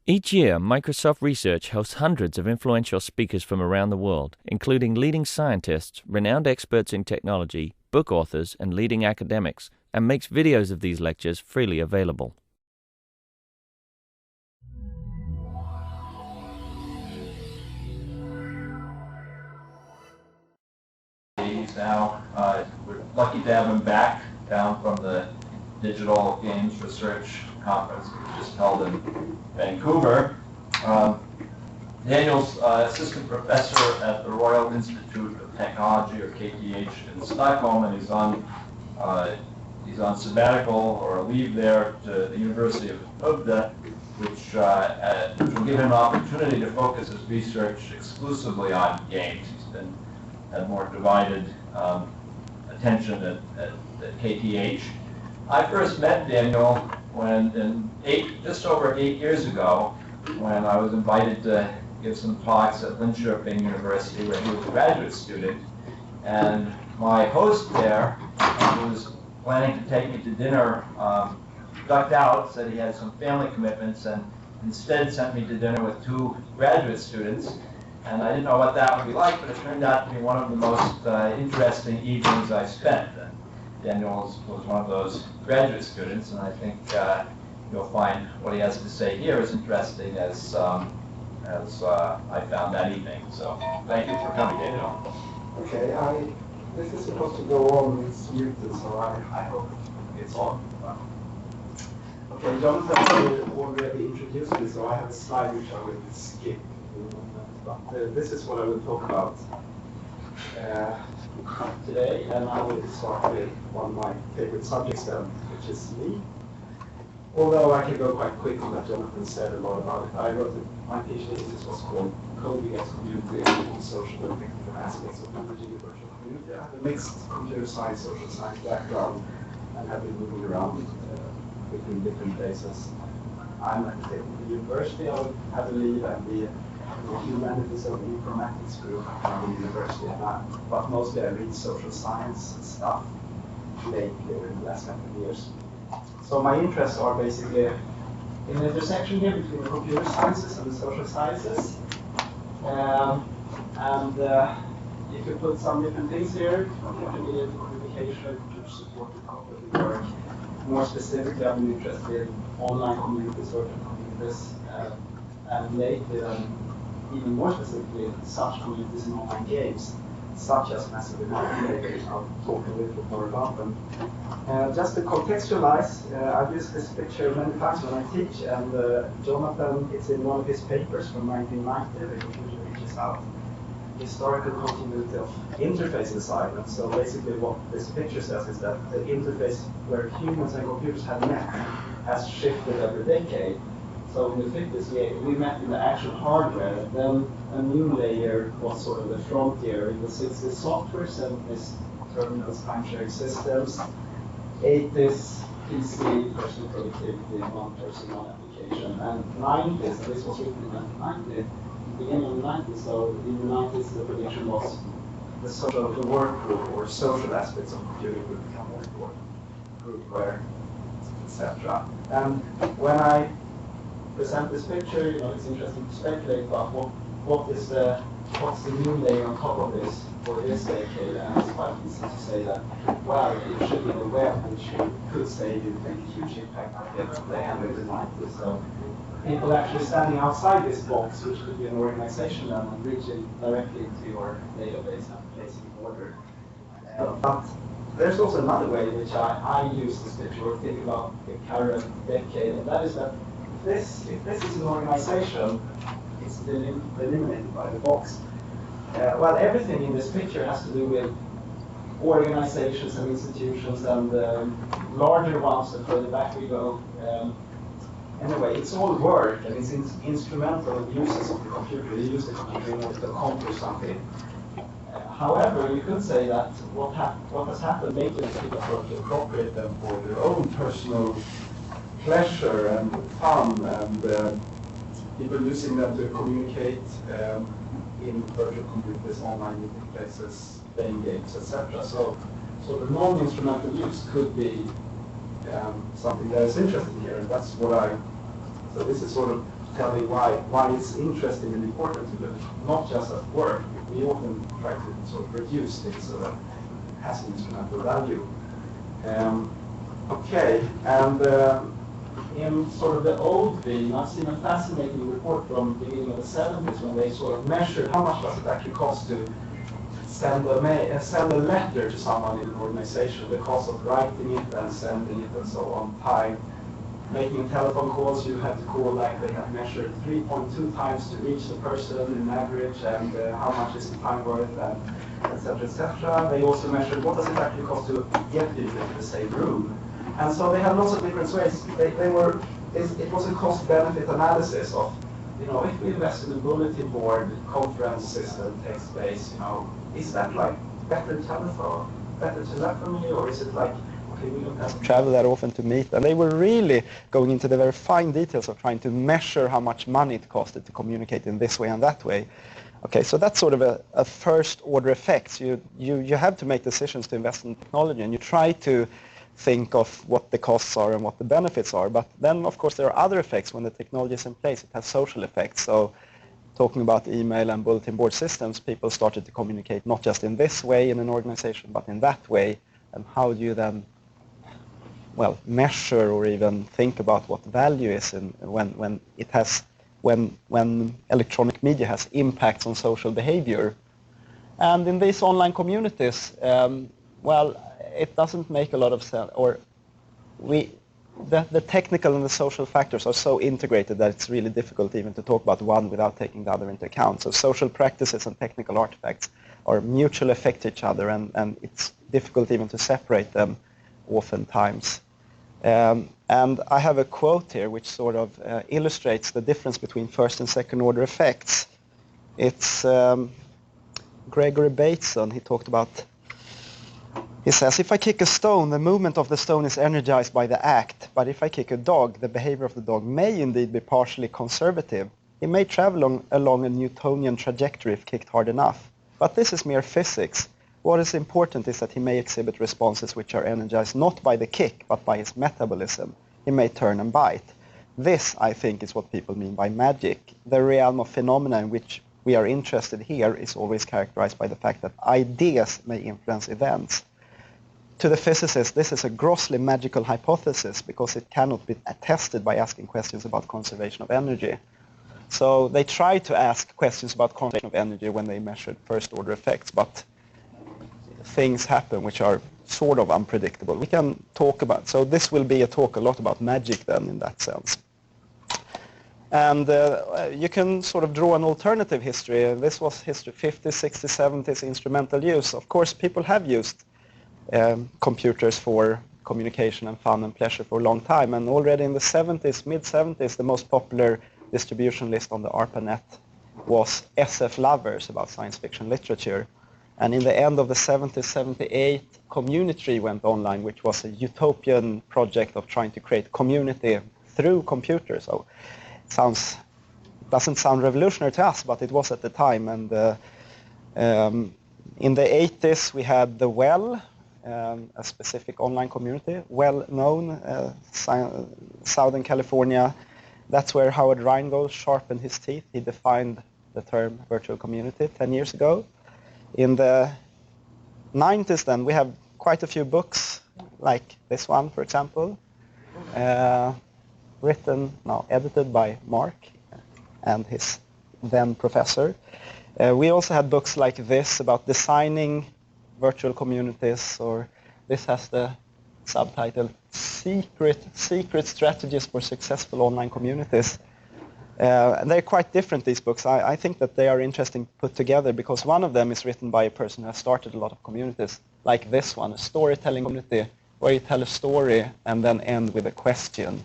Each year, Microsoft Research hosts hundreds of influential speakers from around the world, including leading scientists, renowned experts in technology, book authors, and leading academics, and makes videos of these lectures freely available. Now, we're lucky to have him back down from the Digital Games Research Conference, which was just held in Vancouver. Daniel's assistant professor at the Royal Institute of Technology, or KTH, in Stockholm, and he's on sabbatical or a leave there to the University of HAFNER, which will give him an opportunity to focus his research exclusively on games. He's had more divided attention at KTH. I first met Daniel when just over 8 years ago, when I was invited to give some talks at Linköping University, where he was a graduate student. And my host there, who was planning to take me to dinner, ducked out, said he had some family commitments, and instead sent me to dinner with 2 graduate students. And I didn't know what that would be like, but it turned out to be one of the most interesting evenings I spent. And Daniel was one of those graduate students, and I think you'll find what he has to say here is interesting as I found that evening. So thank you for coming, Daniel. Okay, this is supposed to go on, it's muted, so I hope it's on. Okay, Jonathan already introduced me, so I have a slide which I will skip. But this is what I will talk about today, and I will start with one of my favorite subjects then, which is me. Although I can go quite quickly, but Jonathan said a lot about it. I wrote my PhD thesis was called Coding as Community and Social and Technical Aspects of Managing a Virtual Community. I have a mixed computer science, social science background, and have been moving around between different places. I'm at the Technical University. I have to leave and be the humanities and informatics group at the university, but mostly I read social science stuff lately in the last couple of years. So my interests are basically in the intersection here between the computer sciences and the social sciences. You could put some different things here, intermediate communication, computer supported cooperative work. More specifically, I'm interested in online communities, virtual communities, and lately, even more specifically, such communities in online games, such as massively multiplayer. I'll talk a little bit more about them. Just to contextualize, I've used this picture many times when I teach, and Jonathan, it's in one of his papers from 1990, the computer reaches out, historical continuity of interface assignment. So basically what this picture says is that the interface where humans and computers have met has shifted every decade. So in the 50s, we met in the actual hardware, then a new layer was sort of the frontier. In the 60s, software, 70s, terminals, time-sharing systems, 80s, PC, personal productivity, one-person, one-application, and 90s, and this was written in 1990, beginning of the 90s, so in the 90s the prediction was the work group or social aspects of computing would become more important, groupware, etc. And when I present this picture, it's interesting to speculate about what's the new layer on top of this for this decade, and it's quite easy to say that, well, it should be the web, which you could say did make a huge impact at the end of the 90s. So people actually standing outside this box, which could be an organization, and reaching directly into your database and placing an order. But there's also another way in which I use this picture, or think about the current decade, and that is that if this is an organization, it's delimited by the box. Well, everything in this picture has to do with organizations and institutions, and larger ones the further back we go. Anyway, it's all work, and it's instrumental uses of the computer. You use the computer in order to accomplish something. However, you could say that what has happened lately is people start to appropriate them for their own personal pleasure and fun, and people using them to communicate in virtual communities, online meeting places, playing games, etc. So the non-instrumental use could be something that is interesting here, and that's what so this is sort of telling why it's interesting and important to look, not just at work. We often try to sort of reduce things so that it has an instrumental value. Okay, and in sort of the old vein, I've seen a fascinating report from the beginning of the 70s when they sort of measured how much does it actually cost to send a letter to someone in an organization, the cost of writing it and sending it and so on, time. Making telephone calls, you have to call like they have measured 3.2 times to reach the person in average, and how much is the time worth, and etc. etc. They also measured what does it actually cost to get people into the same room. And so they had lots of different ways. It was a cost-benefit analysis of, you know, if we invest in a bulletin board, conference system, text-based, you know, is that like better telephone, better telephony, or is it like, okay, we don't have to travel that often to meet? And they were really going into the very fine details of trying to measure how much money it costed to communicate in this way and that way. Okay, so that's sort of a first-order effect. You have to make decisions to invest in technology, and you try to think of what the costs are and what the benefits are. But then, of course, there are other effects when the technology is in place. It has social effects. So talking about email and bulletin board systems, people started to communicate not just in this way in an organization, but in that way. And how do you then, well, measure or even think about what value is in when electronic media has impacts on social behavior? And in these online communities, well, it doesn't make a lot of sense, or the technical and the social factors are so integrated that it's really difficult even to talk about one without taking the other into account. So social practices and technical artifacts are mutually affect each other, and it's difficult even to separate them oftentimes. And I have a quote here which sort of illustrates the difference between first and second order effects. It's Gregory Bateson. He talked about, he says, if I kick a stone, the movement of the stone is energized by the act, but if I kick a dog, the behavior of the dog may indeed be partially conservative. He may travel along a Newtonian trajectory if kicked hard enough, but this is mere physics. What is important is that he may exhibit responses which are energized not by the kick, but by his metabolism. He may turn and bite. This, I think, is what people mean by magic. The realm of phenomena in which we are interested here is always characterized by the fact that ideas may influence events. To the physicist, this is a grossly magical hypothesis because it cannot be attested by asking questions about conservation of energy. So they tried to ask questions about conservation of energy when they measured first-order effects, but things happen which are sort of unpredictable. We can talk about, so this will be a lot about magic then in that sense. And you can sort of draw an alternative history. This was history 50s, 60s, 70s, instrumental use. Of course, people have used computers for communication and fun and pleasure for a long time, and already in the 70s, mid-70s, the most popular distribution list on the ARPANET was SF Lovers, about science fiction literature. And in the end of the 70s, 78, Community went online, which was a utopian project of trying to create community through computers. So it doesn't sound revolutionary to us, but it was at the time. And in the 80s, we had the Well, a specific online community, well-known, Southern California. That's where Howard Rheingold sharpened his teeth. He defined the term virtual community 10 years ago. In the 90s, then, we have quite a few books, like this one, for example, edited by Mark and his then professor. We also had books like this about designing virtual communities, or this has the subtitle Secret Strategies for Successful Online Communities. And they're quite different, these books. I think that they are interesting put together because one of them is written by a person who has started a lot of communities, like this one, a storytelling community, where you tell a story and then end with a question.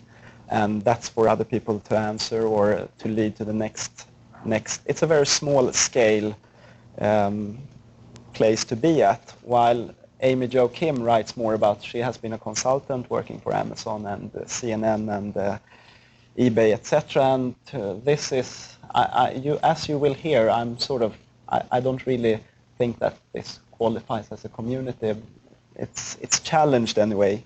And that's for other people to answer or to lead to the next. It's a very small scale place to be at, while Amy Jo Kim writes more about, she has been a consultant working for Amazon and CNN and eBay, etc. And this is, as you will hear, I don't really think that this qualifies as a community. It's challenged anyway,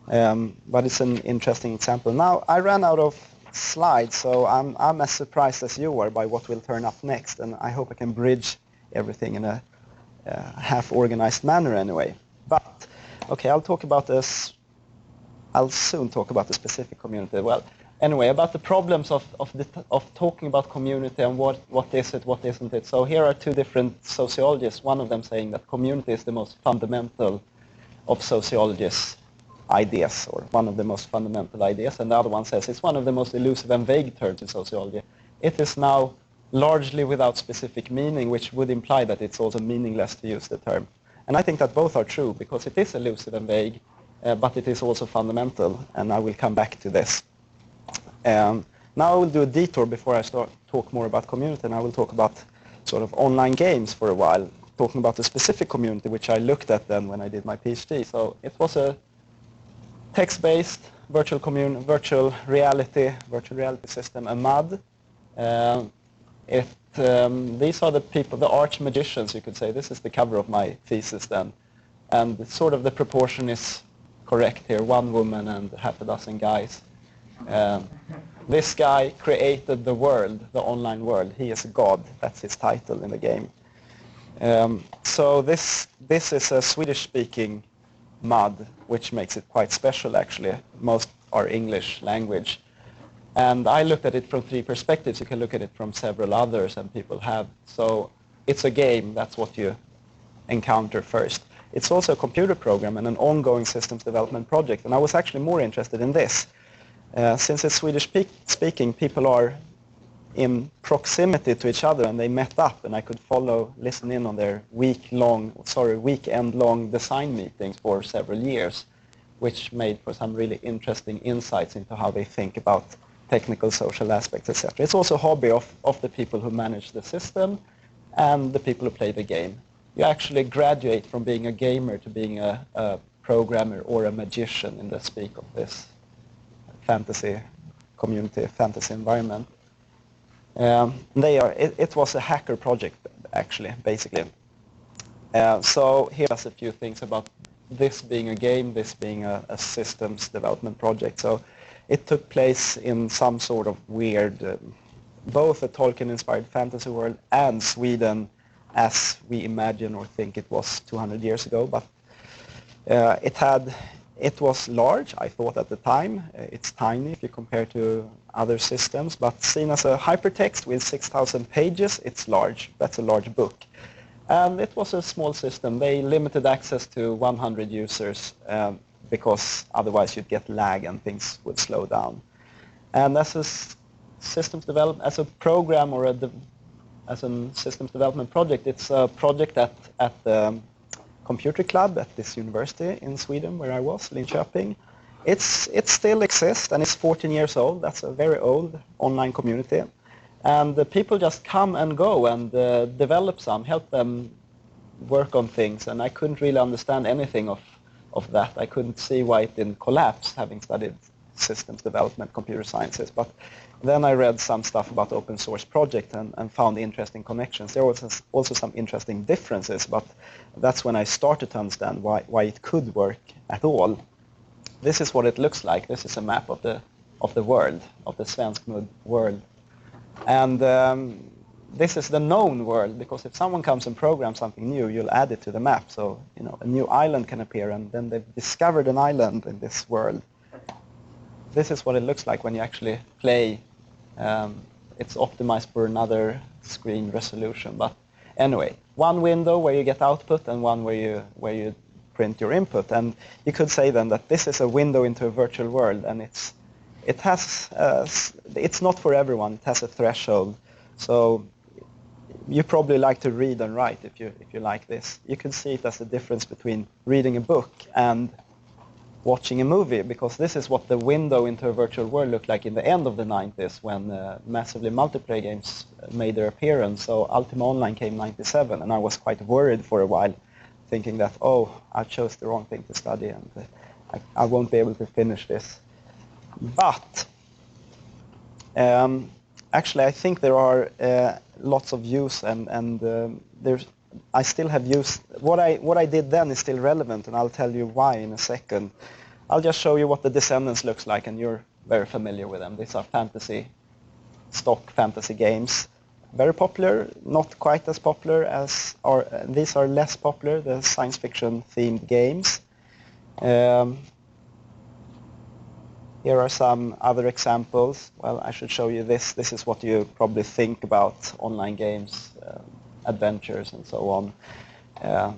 but it's an interesting example. Now, I ran out of slide, so I'm as surprised as you are by what will turn up next, and I hope I can bridge everything in a half-organized manner anyway. But, okay, I'll soon talk about the specific community. Well, anyway, about the problems of talking about community and what is it, what isn't it. So here are two different sociologists, one of them saying that community is the most fundamental of sociologists' ideas, or one of the most fundamental ideas, and the other one says it's one of the most elusive and vague terms in sociology. It is now largely without specific meaning, which would imply that it's also meaningless to use the term. And I think that both are true, because it is elusive and vague, but it is also fundamental, and I will come back to this. Now I will do a detour before I talk more about community, and I will talk about sort of online games for a while, talking about the specific community, which I looked at then when I did my PhD. So it was a text-based virtual reality system, a MUD. These are the people, the arch magicians, you could say. This is the cover of my thesis then. And sort of the proportion is correct here, one woman and half a dozen guys. This guy created the world, the online world. He is God. That's his title in the game. So this is a Swedish-speaking MUD, which makes it quite special, actually. Most are English language. And I looked at it from three perspectives. You can look at it from several others, and people have. So it's a game. That's what you encounter first. It's also a computer program and an ongoing systems development project. And I was actually more interested in this. Since it's Swedish-speaking, people are in proximity to each other, and they met up, and I could listen in on their weekend-long design meetings for several years, which made for some really interesting insights into how they think about technical, social aspects, etc. It's also a hobby of the people who manage the system and the people who play the game. You actually graduate from being a gamer to being a programmer or a magician in the speak of this fantasy community, fantasy environment. It was a hacker project, actually, basically. So here's a few things about this being a game, this being a systems development project. So it took place in some sort of weird, both a Tolkien-inspired fantasy world and Sweden as we imagine or think it was 200 years ago. But it was large, I thought at the time. It's tiny if you compare to other systems, but seen as a hypertext with 6,000 pages, it's large. That's a large book. And it was a small system. They limited access to 100 users because otherwise you'd get lag and things would slow down. And as a systems development, as a program or as a systems development project, it's a project at the computer club at this university in Sweden where I was, Linköping. It still exists, and it's 14 years old. That's a very old online community. And the people just come and go and develop help them work on things. And I couldn't really understand anything of that. I couldn't see why it didn't collapse, having studied systems development, computer sciences. But then I read some stuff about open source project and found interesting connections. There was also some interesting differences, but that's when I started to understand why it could work at all. This is what it looks like. This is a map of the world, of the Svensk Mud world. And this is the known world, because if someone comes and programs something new, you'll add it to the map. So, a new island can appear, and then they've discovered an island in this world. This is what it looks like when you actually play. It's optimized for another screen resolution. But anyway, one window where you get output and one where you print your input. And you could say then that this is a window into a virtual world, and it's not for everyone. It has a threshold. So you probably like to read and write if you like this. You can see it as a difference between reading a book and watching a movie, because this is what the window into a virtual world looked like in the end of the 90s when massively multiplayer games made their appearance. So Ultima Online came in 97, and I was quite worried for a while, thinking that, I chose the wrong thing to study, and I won't be able to finish this. But actually, I think there are lots of use, and I still have use. What I did then is still relevant, and I'll tell you why in a second. I'll just show you what the descendants looks like, and you're very familiar with them. These are stock fantasy games. Very popular, not quite as popular as these are less popular, the science fiction themed games. Here are some other examples. Well, I should show you this. This is what you probably think about online games, adventures and so on.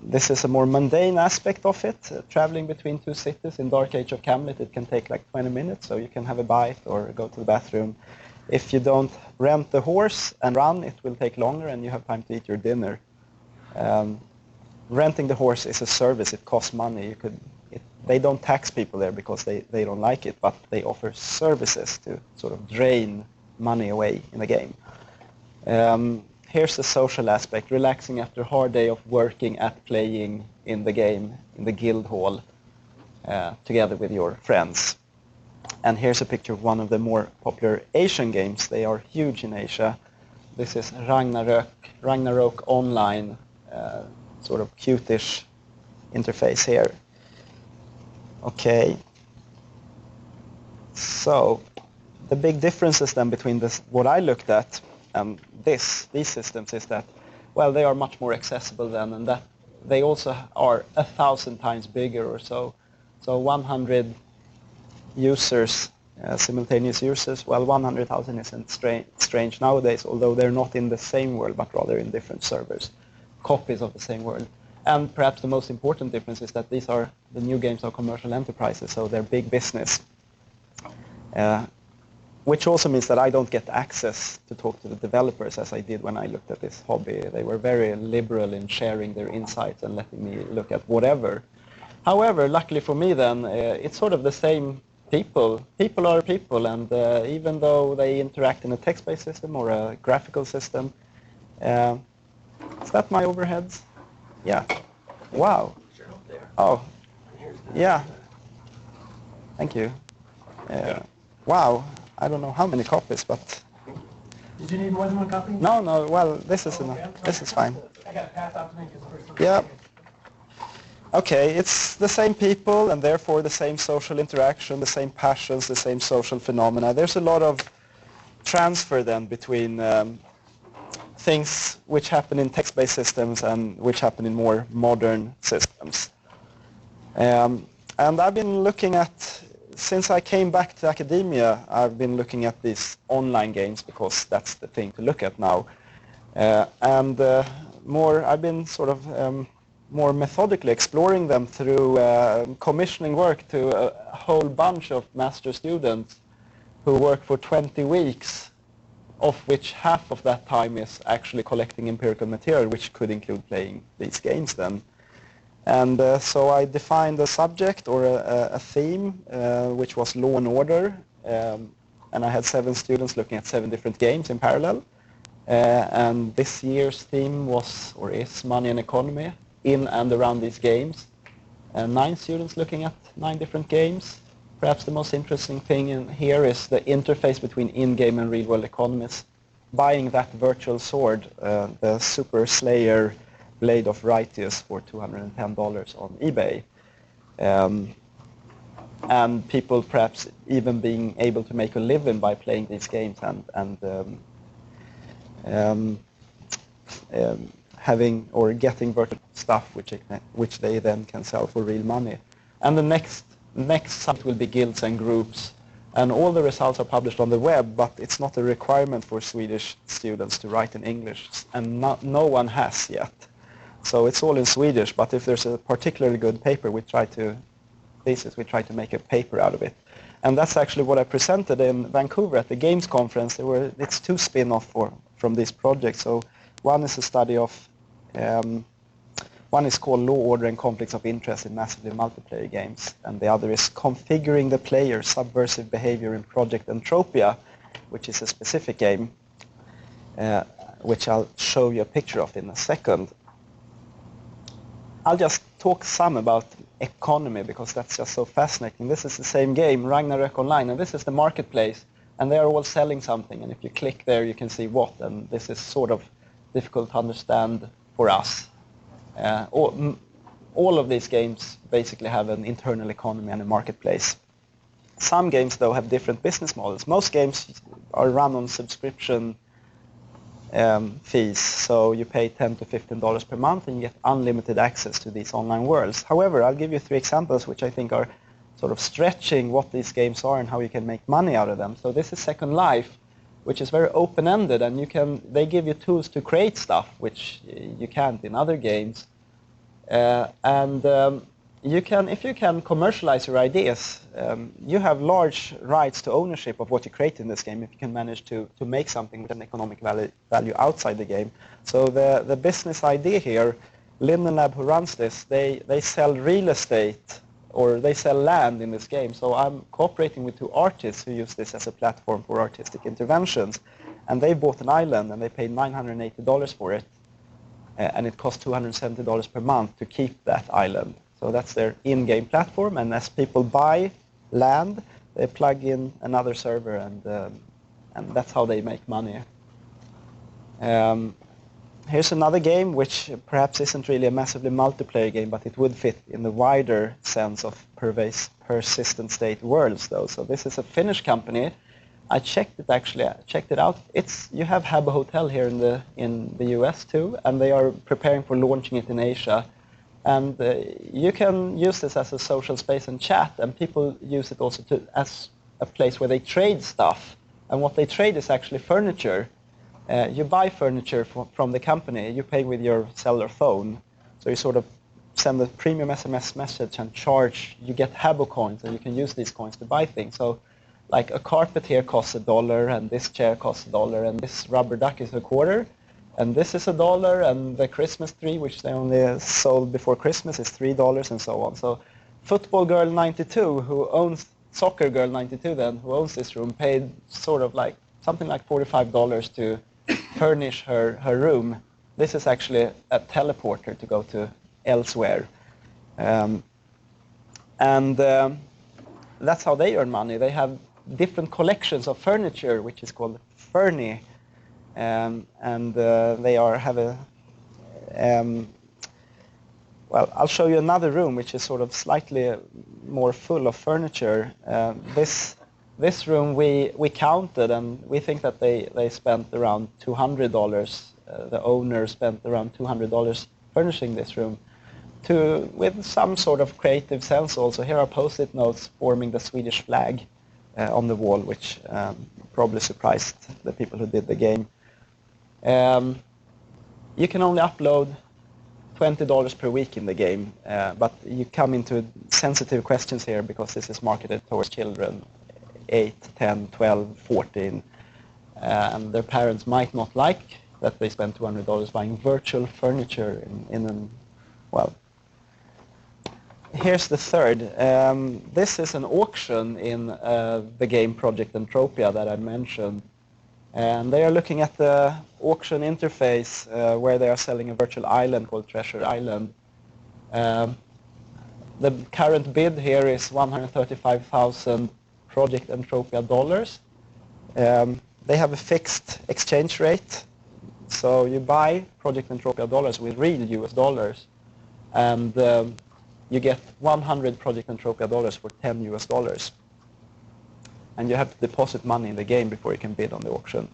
This is a more mundane aspect of it. Traveling between two cities in Dark Age of Camelot, it can take like 20 minutes, so you can have a bite or go to the bathroom. If you don't rent the horse and run, it will take longer and you have time to eat your dinner. Renting the horse is a service. It costs money. They don't tax people there because they don't like it, but they offer services to sort of drain money away in the game. Here's the social aspect, relaxing after a hard day of working at playing in the game, in the guild hall, together with your friends. And here's a picture of one of the more popular Asian games. They are huge in Asia. This is Ragnarok Online, sort of cute-ish interface here. Okay. So the big differences then between what I looked at and these systems is that, well, they are much more accessible then, and that they also are 1,000 times bigger or so. So 100 users, simultaneous users, well, 100,000 isn't strange nowadays, although they're not in the same world, but rather in different servers, copies of the same world. And perhaps the most important difference is that the new games are commercial enterprises, so they're big business. Which also means that I don't get access to talk to the developers as I did when I looked at this hobby. They were very liberal in sharing their insights and letting me look at whatever. However, luckily for me then, it's sort of the same people. People are people, and even though they interact in a text-based system or a graphical system, is that my overheads? Yeah. Wow. Oh, yeah. Thank you. Wow. I don't know how many copies, but... Did you need more than one copy? No. Well, this is enough. This is fine. I got passed out to me because the first Yeah. Okay, it's the same people and therefore the same social interaction, the same passions, the same social phenomena. There's a lot of transfer then between things which happen in text-based systems and which happen in more modern systems. And I've been looking at, since I came back to academia, I've been looking at these online games because that's the thing to look at now. I've been sort of more methodically exploring them through commissioning work to a whole bunch of master students who work for 20 weeks, of which half of that time is actually collecting empirical material, which could include playing these games then. And so I defined a subject or a theme, which was law and order, and I had 7 students looking at 7 different games in parallel. And this year's theme was, or is, money and economy in and around these games. 9 students looking at 9 different games. Perhaps the most interesting thing in here is the interface between in-game and real-world economies. Buying that virtual sword, the Super Slayer Blade of Righteous, for $210 on eBay. And people perhaps even being able to make a living by playing these games and having or getting virtual stuff which they then can sell for real money. And the next site will be guilds and groups, and all the results are published on the web, but it's not a requirement for Swedish students to write in English, and no one has yet. So it's all in Swedish, but if there's a particularly good paper, we try to make a paper out of it. And that's actually what I presented in Vancouver at the Games Conference. It's 2 spin-off from this project. So one is a study of, one is called Law, Order and Conflicts of Interest in Massively Multiplayer Games, and the other is Configuring the Player's Subversive Behavior in Project Entropia, which is a specific game, which I'll show you a picture of in a second. I'll just talk some about economy because that's just so fascinating. This is the same game, Ragnarok Online, and this is the marketplace, and they are all selling something, and if you click there you can see what, and this is sort of difficult to understand for us. All of these games basically have an internal economy and a marketplace. Some games, though, have different business models. Most games are run on subscription fees, so you pay $10 to $15 per month and you get unlimited access to these online worlds. However, I'll give you 3 examples which I think are sort of stretching what these games are and how you can make money out of them. So this is Second Life, which is very open-ended, and they give you tools to create stuff which you can't in other games. If you can commercialize your ideas, you have large rights to ownership of what you create in this game if you can manage to make something with an economic value outside the game. So the business idea here, Linden Lab, who runs this, they sell real estate, or they sell land in this game. So I'm cooperating with 2 artists who use this as a platform for artistic interventions. And they bought an island and they paid $980 for it. And it costs $270 per month to keep that island. So that's their in-game platform. And as people buy land, they plug in another server, and that's how they make money. Here's another game which perhaps isn't really a massively multiplayer game, but it would fit in the wider sense of persistent state worlds, though. So this is a Finnish company. I checked it out. You have Habbo Hotel here in the US too, and they are preparing for launching it in Asia. And you can use this as a social space and chat, and people use it also as a place where they trade stuff. And what they trade is actually furniture. You buy furniture from the company, you pay with your cellular phone. So you sort of send a premium SMS message and you get Habbo coins, and you can use these coins to buy things. So like a carpet here costs $1, and this chair costs $1, and this rubber duck is $0.25, and this is $1, and the Christmas tree, which they only sold before Christmas, is $3, and so on. So Football Girl 92, Soccer Girl 92 then, who owns this room, paid sort of like something like $45 to furnish her room. This is actually a teleporter to go to elsewhere. That's how they earn money. They have different collections of furniture, which is called Fernie. Well, I'll show you another room, which is sort of slightly more full of furniture. This room we counted, and we think that they spent around $200. The owner spent around $200 furnishing this room, with some sort of creative sense also. Here are post-it notes forming the Swedish flag on the wall, which probably surprised the people who did the game. You can only upload $20 per week in the game, but you come into sensitive questions here because this is marketed towards children 8, 10, 12, 14, and their parents might not like that they spend $200 buying virtual furniture well, here's the third. This is an auction in the game Project Entropia that I mentioned. And they are looking at the auction interface where they are selling a virtual island called Treasure Island. The current bid here is 135,000 Project Entropia dollars. They have a fixed exchange rate. So you buy Project Entropia dollars with real US dollars, and you get 100 Project Entropia dollars for $10 US. And you have to deposit money in the game before you can bid on the auction.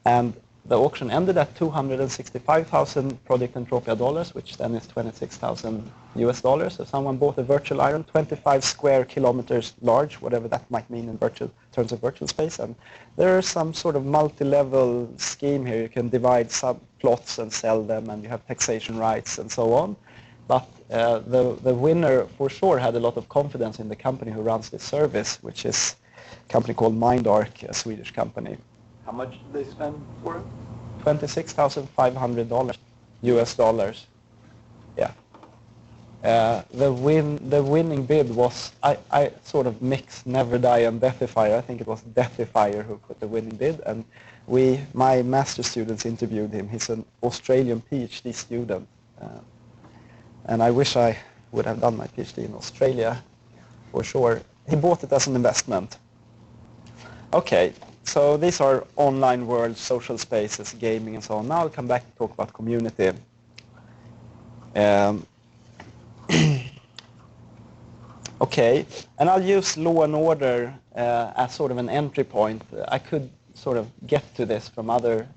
And the auction ended at 265,000 Project Entropia dollars, which then is 26,000 US dollars. So someone bought a virtual island, 25 square kilometers large, whatever that might mean in terms of virtual space. And there is some sort of multi-level scheme here. You can divide subplots and sell them, and you have taxation rights and so on. But the winner for sure had a lot of confidence in the company who runs this service, which is a company called MindArc, a Swedish company. How much did they spend for it? $26,500 US dollars. Yeah. The winning bid was, I sort of mixed Never Die and Deathifier. I think it was Deathifier who put the winning bid, and my master students interviewed him. He's an Australian PhD student. And I wish I would have done my PhD in Australia, for sure. He bought it as an investment. Okay, so these are online worlds, social spaces, gaming, and so on. Now I'll come back and talk about community. Okay, and I'll use law and order as sort of an entry point. I could sort of get to this from other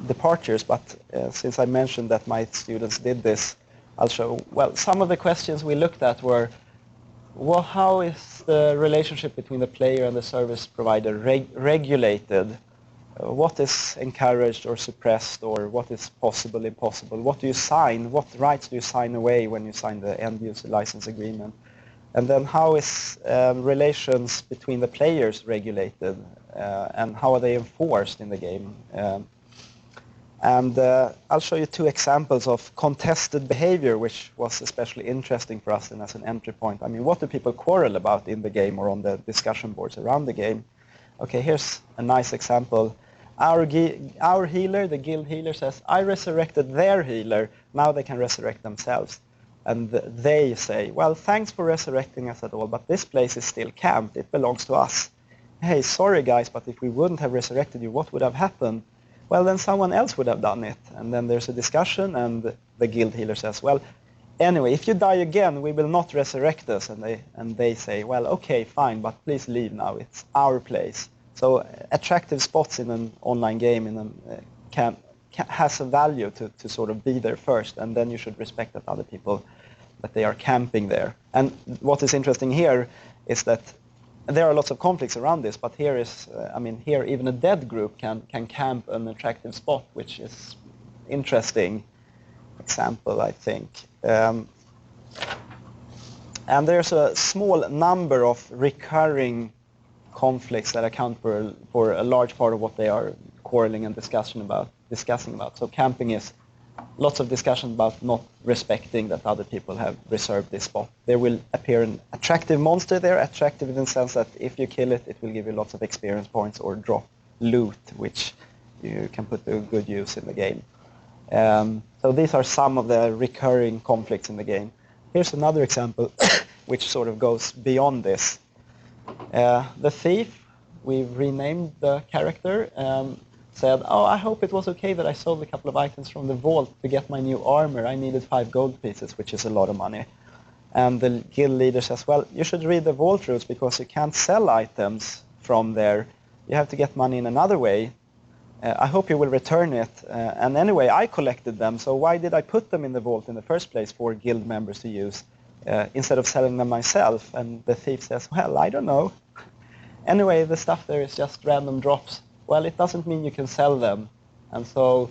departures, but since I mentioned that my students did this, I'll show. Well, some of the questions we looked at were, well, how is the relationship between the player and the service provider regulated? What is encouraged or suppressed, or what is possible, impossible? What do you sign? What rights do you sign away when you sign the end-user license agreement? And then how is relations between the players regulated, and how are they enforced in the game? And I'll show you two examples of contested behavior, which was especially interesting for us and as an entry point. I mean, what do people quarrel about in the game or on the discussion boards around the game? Okay, here's a nice example. Our healer, the guild healer, says, I resurrected their healer, now they can resurrect themselves. And they say, well, thanks for resurrecting us at all, but this place is still camped, it belongs to us. Hey, sorry guys, but if we wouldn't have resurrected you, what would have happened? Well, then someone else would have done it. And then there's a discussion, and the guild healer says, well, anyway, if you die again, we will not resurrect us. And they say, well, okay, fine, but please leave now, it's our place. So attractive spots in an online game has a value to sort of be there first, and then you should respect that other people, that they are camping there. And what is interesting here is that there are lots of conflicts around this, but here is, here even a dead group can camp an attractive spot, which is interesting example, I think. And there's a small number of recurring conflicts that account for a large part of what they are quarreling and discussing about. So camping is lots of discussion about not respecting that other people have reserved this spot. There will appear an attractive monster there, attractive in the sense that if you kill it, it will give you lots of experience points or drop loot, which you can put to good use in the game. So these are some of the recurring conflicts in the game. Here's another example which sort of goes beyond this. The thief, we've renamed the character, said, oh, I hope it was okay that I sold a couple of items from the vault to get my new armor. I needed 5 gold pieces, which is a lot of money. And the guild leader says, well, you should read the vault rules because you can't sell items from there. You have to get money in another way. I hope you will return it. And anyway, I collected them, so why did I put them in the vault in the first place for guild members to use instead of selling them myself? And the thief says, well, I don't know. Anyway, the stuff there is just random drops. Well, it doesn't mean you can sell them. And so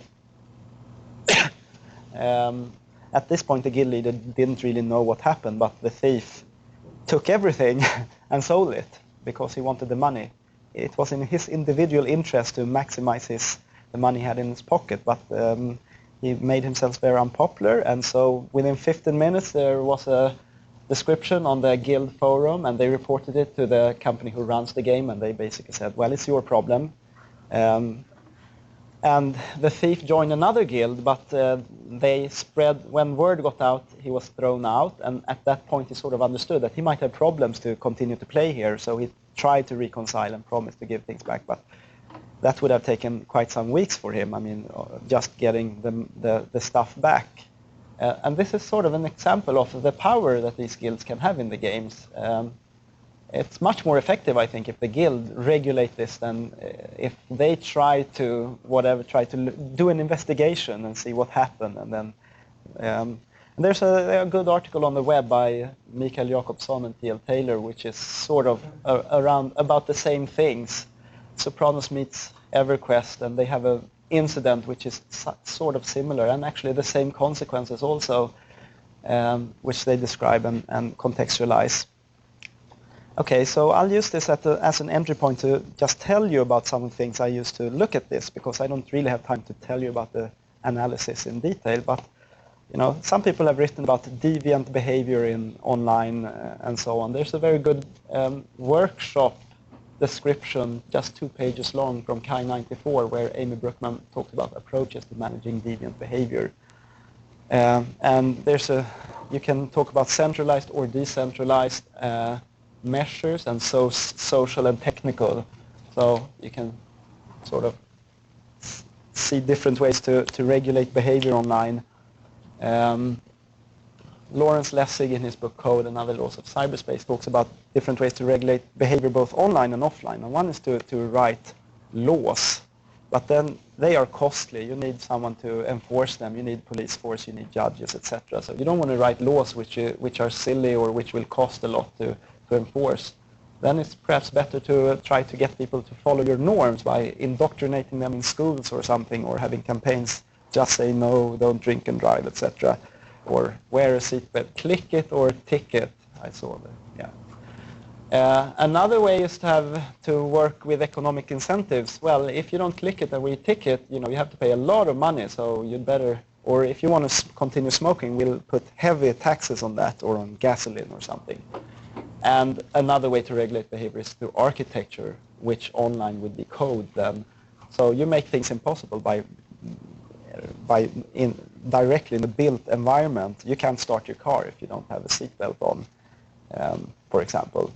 at this point, the guild leader didn't really know what happened, but the thief took everything and sold it because he wanted the money. It was in his individual interest to maximize the money he had in his pocket, but he made himself very unpopular. And so within 15 minutes, there was a description on the guild forum, and they reported it to the company who runs the game, and they basically said, well, it's your problem. And the thief joined another guild, but they spread, when word got out, he was thrown out, and at that point he sort of understood that he might have problems to continue to play here, so he tried to reconcile and promised to give things back, but that would have taken quite some weeks for him, just getting the stuff back. And this is sort of an example of the power that these guilds can have in the games. It's much more effective, I think, if the guild regulate this than if they try to do an investigation and see what happened. And then there's a good article on the web by Mikael Jakobsson and T.L. Taylor, which is sort of about the same things. Sopranos meets EverQuest, and they have an incident which is sort of similar, and actually the same consequences also, which they describe and contextualize. Okay, so I'll use this as an entry point to just tell you about some of the things I used to look at this, because I don't really have time to tell you about the analysis in detail. But some people have written about deviant behavior in online and so on. There's a very good workshop description, just 2 pages long, from Kai 94, where Amy Brookman talked about approaches to managing deviant behavior. And you can talk about centralized or decentralized measures, and so social and technical. So you can sort of see different ways to regulate behavior online. Lawrence Lessig in his book Code and Other Laws of Cyberspace talks about different ways to regulate behavior both online and offline. And one is to write laws, but then they are costly. You need someone to enforce them. You need police force, you need judges, etc. So you don't want to write laws which are silly or which will cost a lot to enforce. Then it's perhaps better to try to get people to follow your norms by indoctrinating them in schools or something, or having campaigns, just say no, don't drink and drive, etc. Or wear a seatbelt, click it or tick it. I saw that, yeah. Another way is to work with economic incentives. Well, if you don't click it and we tick it, you have to pay a lot of money, so you'd better, or if you want to continue smoking, we'll put heavy taxes on that, or on gasoline or something. And another way to regulate behavior is through architecture, which online would be code then. So you make things impossible directly in the built environment. You can't start your car if you don't have a seatbelt on, for example.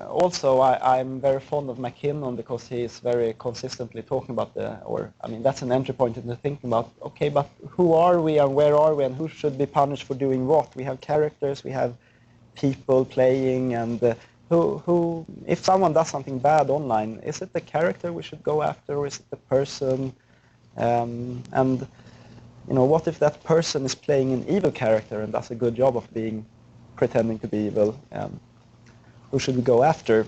Also, I'm very fond of McKinnon because he is very consistently talking about that's an entry point into thinking about, okay, but who are we and where are we and who should be punished for doing what? We have characters, we have people playing, and who, if someone does something bad online, is it the character we should go after, or is it the person? And what if that person is playing an evil character and does a good job of pretending to be evil? Who should we go after?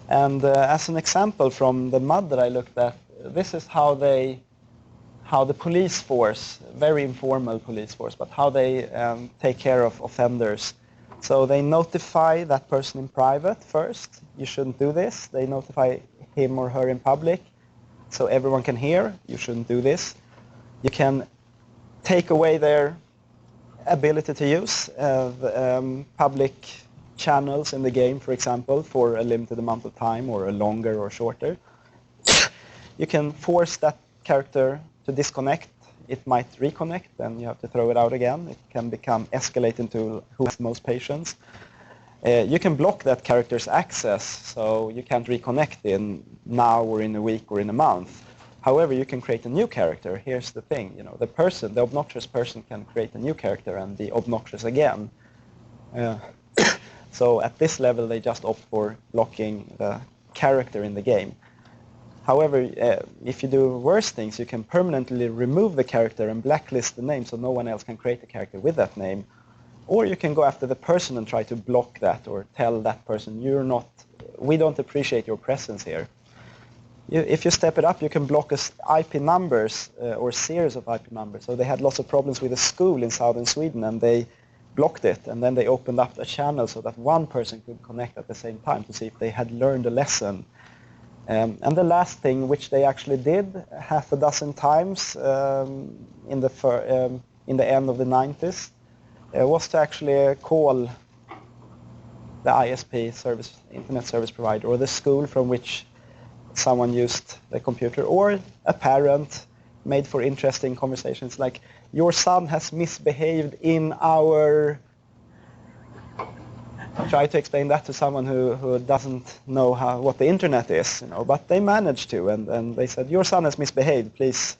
And as an example from the MUD that I looked at, this is how the police force, very informal police force, but how they take care of offenders. So they notify that person in private first. You shouldn't do this. They notify him or her in public, so everyone can hear. You shouldn't do this. You can take away their ability to use public channels in the game, for example, for a limited amount of time, or a longer or shorter. You can force that character to disconnect. It might reconnect, then you have to throw it out again. It can escalate into who has most patience. You can block that character's access, so you can't reconnect in now or in a week or in a month. However, you can create a new character. Here's the thing, the obnoxious person can create a new character and be obnoxious again. So at this level, they just opt for blocking the character in the game. However, if you do worse things, you can permanently remove the character and blacklist the name, so no one else can create a character with that name. Or you can go after the person and try to block that, or tell that person, we don't appreciate your presence here. If you step it up, you can block IP numbers or series of IP numbers. So they had lots of problems with a school in southern Sweden, and they blocked it, and then they opened up a channel so that one person could connect at the same time to see if they had learned a lesson. And the last thing, which they actually did half a dozen times in the end of the 90s, was to actually call the ISP service, internet service provider, or the school from which someone used the computer, or a parent, made for interesting conversations like, your son has misbehaved in our... Try to explain that to someone who doesn't know what the internet is, but they managed to, and they said, your son has misbehaved, please,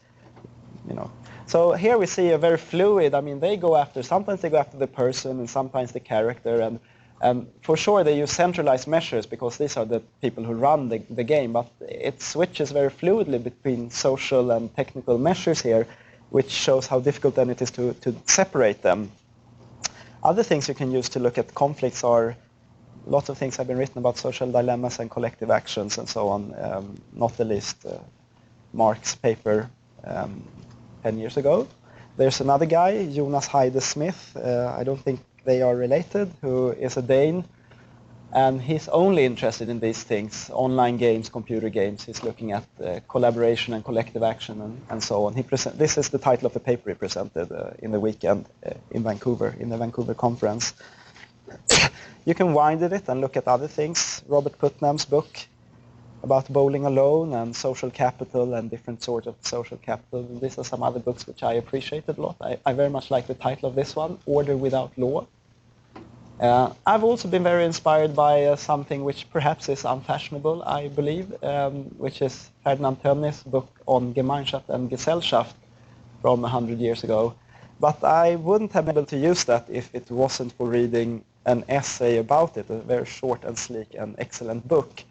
So here we see a very fluid, sometimes they go after the person and sometimes the character, and for sure they use centralized measures because these are the people who run the game, but it switches very fluidly between social and technical measures here, which shows how difficult then it is to separate them. Other things you can use to look at conflicts are, lots of things have been written about social dilemmas and collective actions and so on, not the least Mark's paper 10 years ago. There's another guy, Jonas Heide Smith, I don't think they are related, who is a Dane, and he's only interested in these things, online games, computer games. He's looking at collaboration and collective action and so on. This is the title of the paper he presented in the weekend in Vancouver, in the Vancouver conference. You can wind it and look at other things. Robert Putnam's book about bowling alone and social capital and different sorts of social capital. And these are some other books which I appreciated a lot. I very much like the title of this one, Order Without Law. I've also been very inspired by something which perhaps is unfashionable, I believe, which is Ferdinand T's book on Gemeinschaft and Gesellschaft, from 100 years ago. But I wouldn't have been able to use that if it wasn't for reading an essay about it, a very short and sleek and excellent book,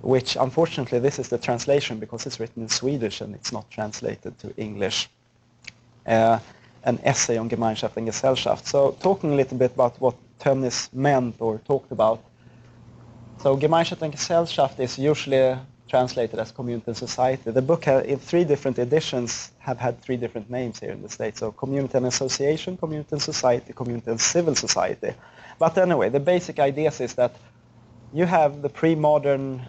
which unfortunately this is the translation because it's written in Swedish and it's not translated to English. An essay on Gemeinschaft and Gesellschaft. So talking a little bit about what Tönnies meant or talked about. So Gemeinschaft and Gesellschaft is usually translated as community and society. The book in 3 different editions have had 3 different names here in the States. So community and association, community and society, community and civil society. But anyway, the basic idea is that you have the pre-modern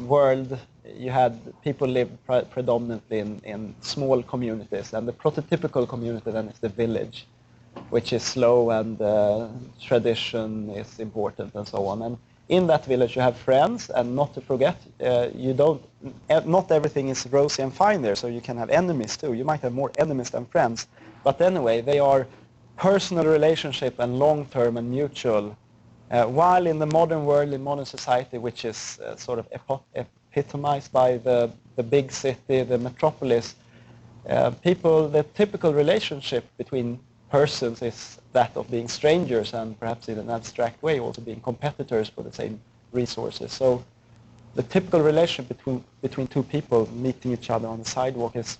world, you had people live predominantly in small communities, and the prototypical community then is the village, which is slow and tradition is important and so on. And in that village you have friends, and not to forget, not everything is rosy and fine there, so you can have enemies too. You might have more enemies than friends, but anyway, they are personal relationship and long-term and mutual. While in the modern world, in modern society, which is sort of epitomized by the big city, the metropolis, the typical relationship between persons is that of being strangers and perhaps in an abstract way also being competitors for the same resources. So the typical relationship between 2 people meeting each other on the sidewalk is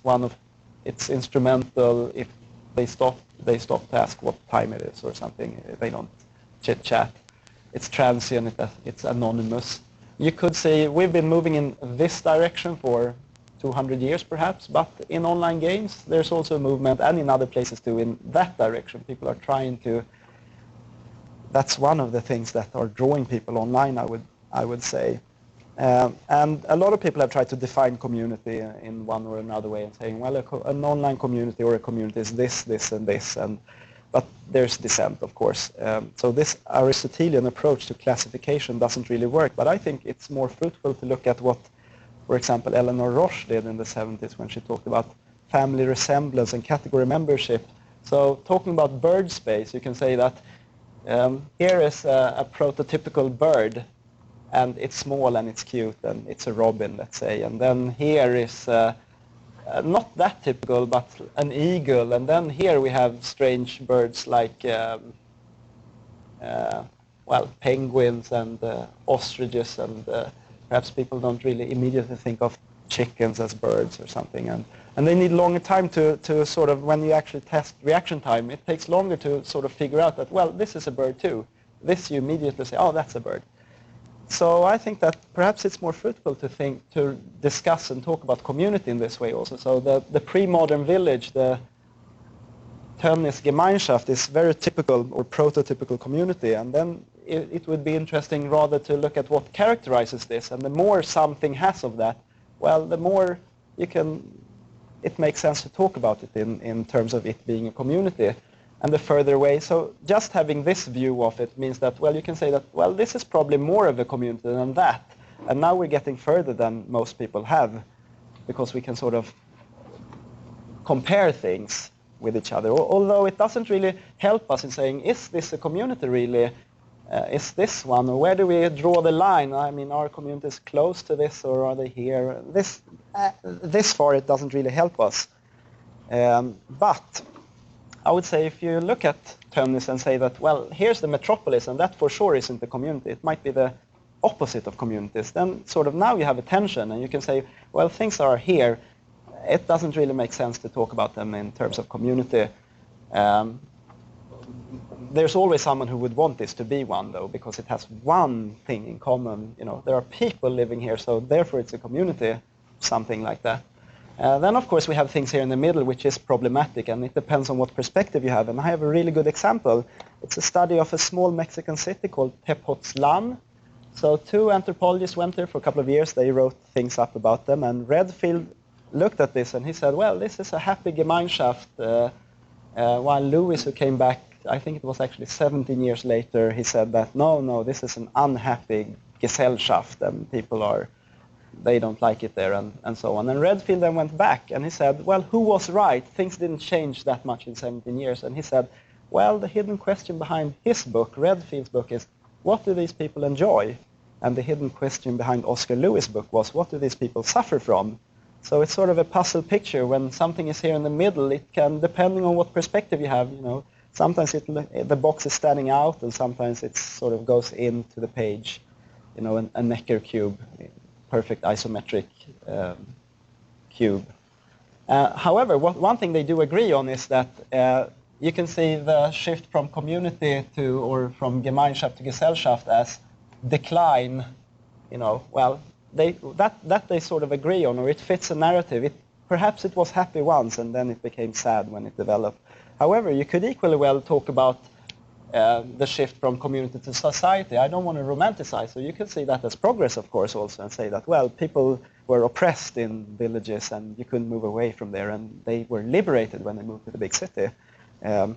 it's instrumental. If they stop to ask what time it is or something. They don't chit-chat. It's transient, it's anonymous. You could say we've been moving in this direction for 200 years perhaps, but in online games there's also a movement, and in other places too, in that direction. People are trying to, that's one of the things that are drawing people online, I would say. And a lot of people have tried to define community in one or another way and saying, well, an online community or a community is this, this, and this. But there's dissent, of course. So this Aristotelian approach to classification doesn't really work. But I think it's more fruitful to look at what, for example, Eleanor Roche did in the 70s when she talked about family resemblance and category membership. So talking about bird space, you can say that here is a prototypical bird, and it's small and it's cute and it's a robin, let's say. And then here is not that typical, but an eagle. And then here we have strange birds like, penguins and ostriches, and perhaps people don't really immediately think of chickens as birds or something. And they need longer time to sort of, when you actually test reaction time, it takes longer to sort of figure out that, well, this is a bird too. This you immediately say, oh, that's a bird. So I think that perhaps it's more fruitful to discuss and talk about community in this way also. So the pre-modern village, the Tönnies Gemeinschaft, is very typical or prototypical community. And then it would be interesting rather to look at what characterizes this. And the more something has of that, well, the more it makes sense to talk about it in terms of it being a community. And the further away, so just having this view of it means that, well, you can say that, well, this is probably more of a community than that. And now we're getting further than most people have, because we can sort of compare things with each other. Although it doesn't really help us in saying, is this a community really? Is this one? Or where do we draw the line? I mean, are communities close to this, or are they here? This far, it doesn't really help us. But I would say if you look at Tönnies and say that, well, here's the metropolis, and that for sure isn't a community. It might be the opposite of communities. Then sort of now you have a tension, and you can say, well, things are here. It doesn't really make sense to talk about them in terms of community. There's always someone who would want this to be one, though, because it has one thing in common. You know, there are people living here, so therefore it's a community, something like that. Then, of course, we have things here in the middle, which is problematic, and it depends on what perspective you have. And I have a really good example. It's a study of a small Mexican city called Tepoztlán. So 2 anthropologists went there for a couple of years. They wrote things up about them, and Redfield looked at this, and he said, well, this is a happy Gemeinschaft, while Lewis, who came back, I think it was actually 17 years later, he said that, no, this is an unhappy Gesellschaft, and people they don't like it there, and so on. And Redfield then went back, and he said, well, who was right? Things didn't change that much in 17 years. And he said, well, the hidden question behind his book, Redfield's book, is, what do these people enjoy? And the hidden question behind Oscar Lewis' book was, what do these people suffer from? So it's sort of a puzzle picture. When something is here in the middle, it can, depending on what perspective you have, you know, sometimes the box is standing out, and sometimes it sort of goes into the page, you know, a Necker cube, perfect isometric cube. However, one thing they do agree on is that you can see the shift from community to, or from Gemeinschaft to Gesellschaft as decline, you know, well, that they sort of agree on, or it fits a narrative. Perhaps it was happy once and then it became sad when it developed. However, you could equally well talk about the shift from community to society. I don't want to romanticize, so you can see that as progress, of course, also, and say that, well, people were oppressed in villages and you couldn't move away from there, and they were liberated when they moved to the big city. And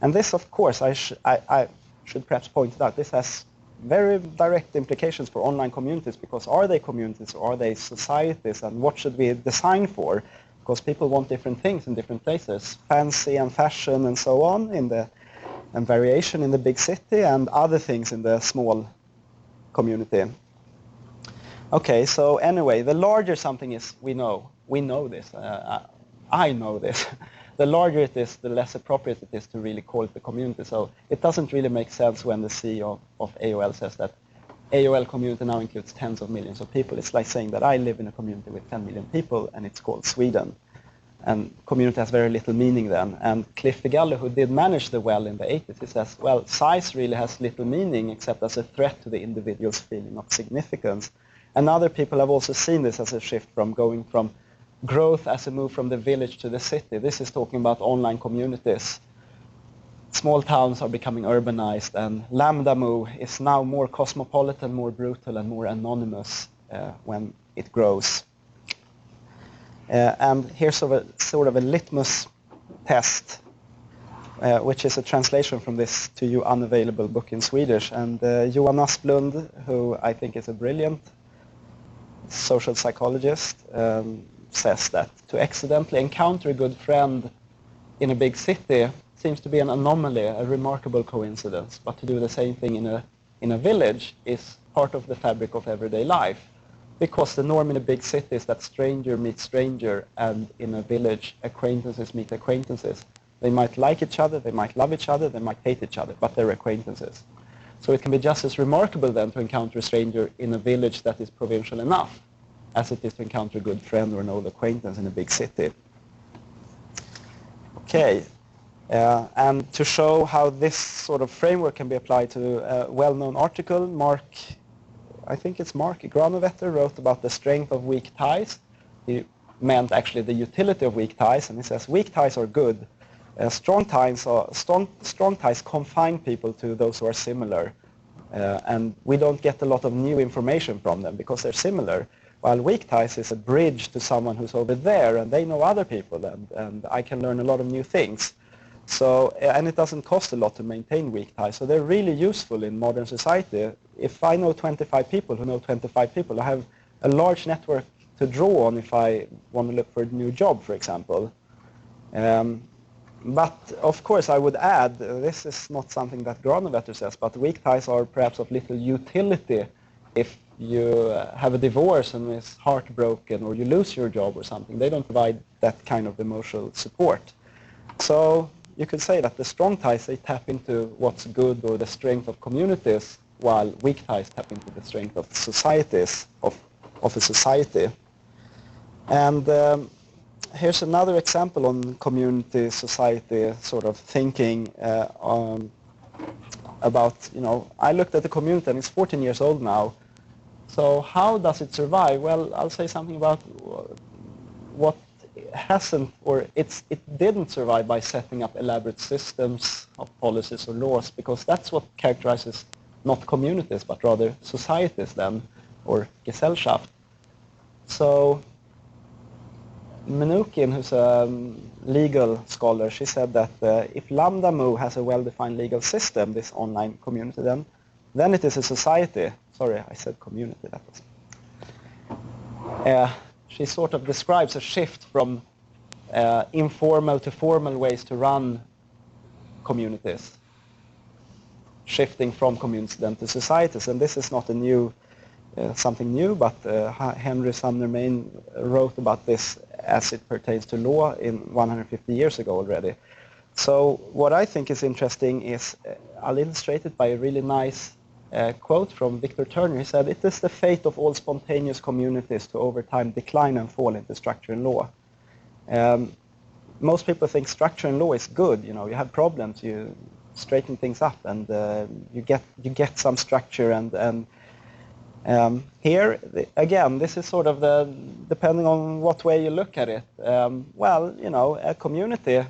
this, of course, I should perhaps point out, this has very direct implications for online communities, because are they communities or are they societies, and what should we design for? Because people want different things in different places, fancy and fashion and so on, and variation in the big city, and other things in the small community. Okay, so anyway, the larger something is, we know this, I know this. The larger it is, the less appropriate it is to really call it the community. So it doesn't really make sense when the CEO of AOL says that AOL community now includes tens of millions of people. It's like saying that I live in a community with 10 million people and it's called Sweden. And community has very little meaning then. And Cliff DeGallo, who did manage the well in the 80s, he says, well, size really has little meaning except as a threat to the individual's feeling of significance. And other people have also seen this as a shift from going from growth as a move from the village to the city. This is talking about online communities. Small towns are becoming urbanized, and Lambda Mu is now more cosmopolitan, more brutal, and more anonymous when it grows. And here's sort of a litmus test, which is a translation from this to you unavailable book in Swedish. And Johan Asplund, who I think is a brilliant social psychologist, says that to accidentally encounter a good friend in a big city seems to be an anomaly, a remarkable coincidence. But to do the same thing in a village is part of the fabric of everyday life. Because the norm in a big city is that stranger meets stranger, and in a village, acquaintances meet acquaintances. They might like each other, they might love each other, they might hate each other, but they're acquaintances. So it can be just as remarkable then to encounter a stranger in a village that is provincial enough as it is to encounter a good friend or an old acquaintance in a big city. Okay, and to show how this sort of framework can be applied to a well-known article, I think it's Mark Granovetter wrote about the strength of weak ties. He meant actually the utility of weak ties, and he says weak ties are good. Strong ties confine people to those who are similar, and we don't get a lot of new information from them because they're similar. While weak ties is a bridge to someone who's over there, and they know other people, and I can learn a lot of new things. So, and it doesn't cost a lot to maintain weak ties, so they're really useful in modern society. If I know 25 people who know 25 people, I have a large network to draw on if I want to look for a new job, for example. But of course I would add, this is not something that Granovetter says, but weak ties are perhaps of little utility if you have a divorce and is heartbroken, or you lose your job or something. They don't provide that kind of emotional support. So you could say that the strong ties, they tap into what's good or the strength of communities, while weak ties tap into the strength of societies, of a society. And here's another example on community society sort of thinking about, I looked at the community and it's 14 years old now. So how does it survive? Well, I'll say something about what hasn't, or it didn't survive by setting up elaborate systems of policies or laws, because that's what characterizes not communities, but rather societies then, or Gesellschaft. So Mnookin, who's a legal scholar, she said that if Lambda Mu has a well-defined legal system, this online community, then it is a society. Sorry, I said community. That was. She sort of describes a shift from informal to formal ways to run communities, shifting from communities then to societies. And this is not a new something new, but Henry Sumner Main wrote about this as it pertains to law in 150 years ago already. So what I think is interesting is I'll illustrate it by a really nice quote from Victor Turner. He said, "It is the fate of all spontaneous communities to over time decline and fall into structure and law." Most people think structure and law is good. You know, you have problems, you straighten things up, and you get some structure. And here again, this is sort of depending on what way you look at it. Well, you know, a community,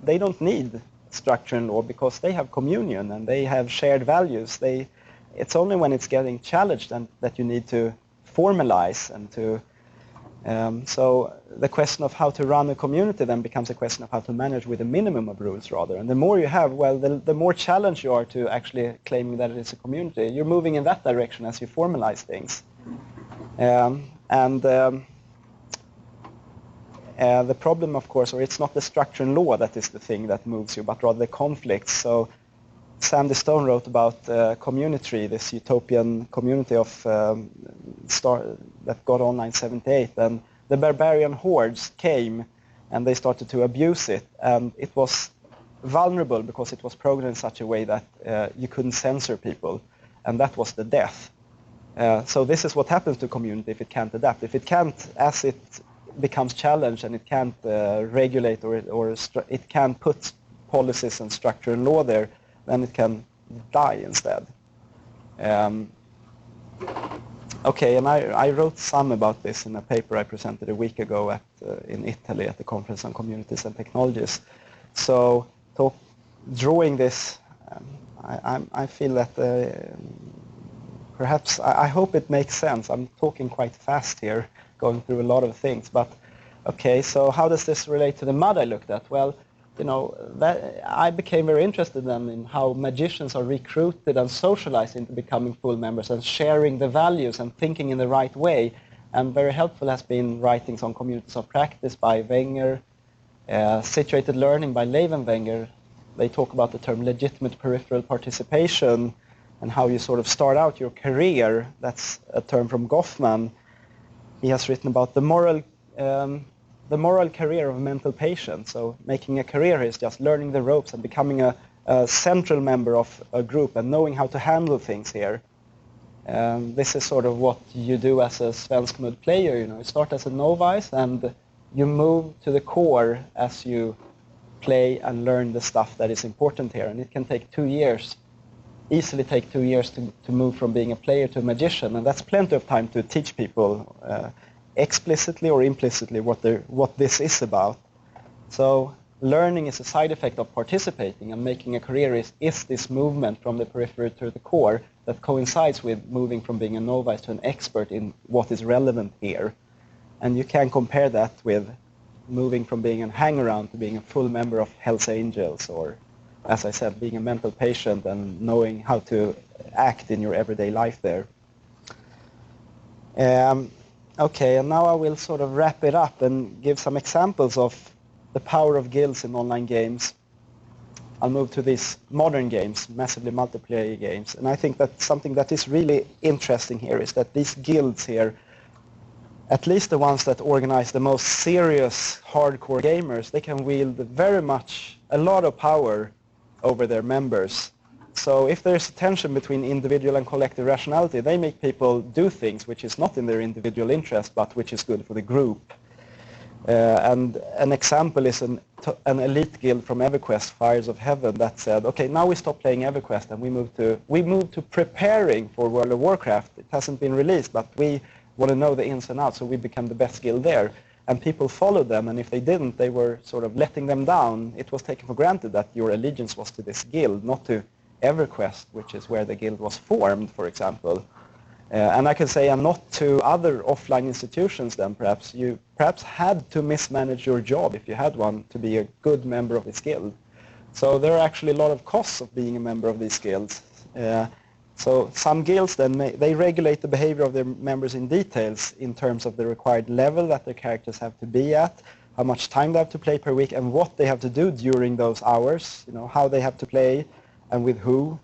they don't need structure and law because they have communion and they have shared values. It's only when it's getting challenged and that you need to formalize and to. So the question of how to run a community then becomes a question of how to manage with a minimum of rules rather. And the more you have, well, the more challenged you are to actually claiming that it is a community. You're moving in that direction as you formalize things. The problem, of course, or it's not the structure and law that is the thing that moves you, but rather the conflicts. So Sandy Stone wrote about Community, this utopian community of that got online in 1978, and the barbarian hordes came and they started to abuse it, and it was vulnerable because it was programmed in such a way that you couldn't censor people, and that was the death. So this is what happens to community if it can't adapt. If it can't, as it becomes challenged and it can't regulate or it can't put policies and structure and law there, then it can die instead. Okay, and I wrote some about this in a paper I presented a week ago in Italy at the Conference on Communities and Technologies. So drawing this, I feel that perhaps, I hope it makes sense. I'm talking quite fast here, going through a lot of things. But okay, so how does this relate to the mud I looked at? Well, you know, I became very interested then in how magicians are recruited and socialized into becoming full members and sharing the values and thinking in the right way. And very helpful has been writings on communities of practice by Wenger, situated learning by Levin Wenger. They talk about the term legitimate peripheral participation and how you sort of start out your career. That's a term from Goffman. He has written about the moral career of a mental patient. So making a career is just learning the ropes and becoming a central member of a group and knowing how to handle things here. This is sort of what you do as a Svensk Mud player. You know, you start as a novice and you move to the core as you play and learn the stuff that is important here. And it can take 2 years, easily take 2 years to move from being a player to a magician. And that's plenty of time to teach people explicitly or implicitly what this is about. So learning is a side effect of participating, and making a career is this movement from the periphery to the core that coincides with moving from being a novice to an expert in what is relevant here. And you can compare that with moving from being a hang-around to being a full member of Hells Angels, or, as I said, being a mental patient and knowing how to act in your everyday life there. Okay, and now I will sort of wrap it up and give some examples of the power of guilds in online games. I'll move to these modern games, massively multiplayer games. And I think that something that is really interesting here is that these guilds here, at least the ones that organize the most serious hardcore gamers, they can wield very much a lot of power over their members. So if there's a tension between individual and collective rationality, they make people do things which is not in their individual interest, but which is good for the group. And an example is an elite guild from EverQuest, Fires of Heaven, that said, okay, now we stop playing EverQuest and we move to preparing for World of Warcraft. It hasn't been released, but we want to know the ins and outs, so we become the best guild there. And people followed them, and if they didn't, they were sort of letting them down. It was taken for granted that your allegiance was to this guild, not to EverQuest, which is where the guild was formed, for example. And I can say, and not to other offline institutions then, perhaps. You perhaps had to mismanage your job, if you had one, to be a good member of this guild. So there are actually a lot of costs of being a member of these guilds. So some guilds then, they regulate the behavior of their members in details in terms of the required level that their characters have to be at, how much time they have to play per week, and what they have to do during those hours, you know, how they have to play and with who.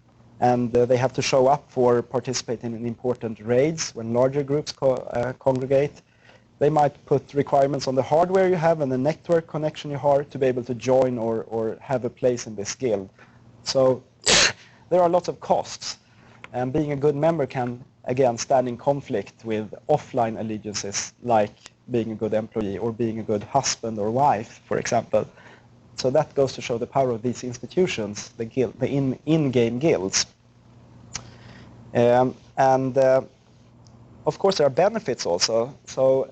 and they have to show up for participating in important raids when larger groups congregate. They might put requirements on the hardware you have and the network connection you have to be able to join or have a place in this guild. So there are lots of costs, and being a good member can, again, stand in conflict with offline allegiances like being a good employee or being a good husband or wife, for example. So that goes to show the power of these institutions, the in-game guilds. Of course, there are benefits also. So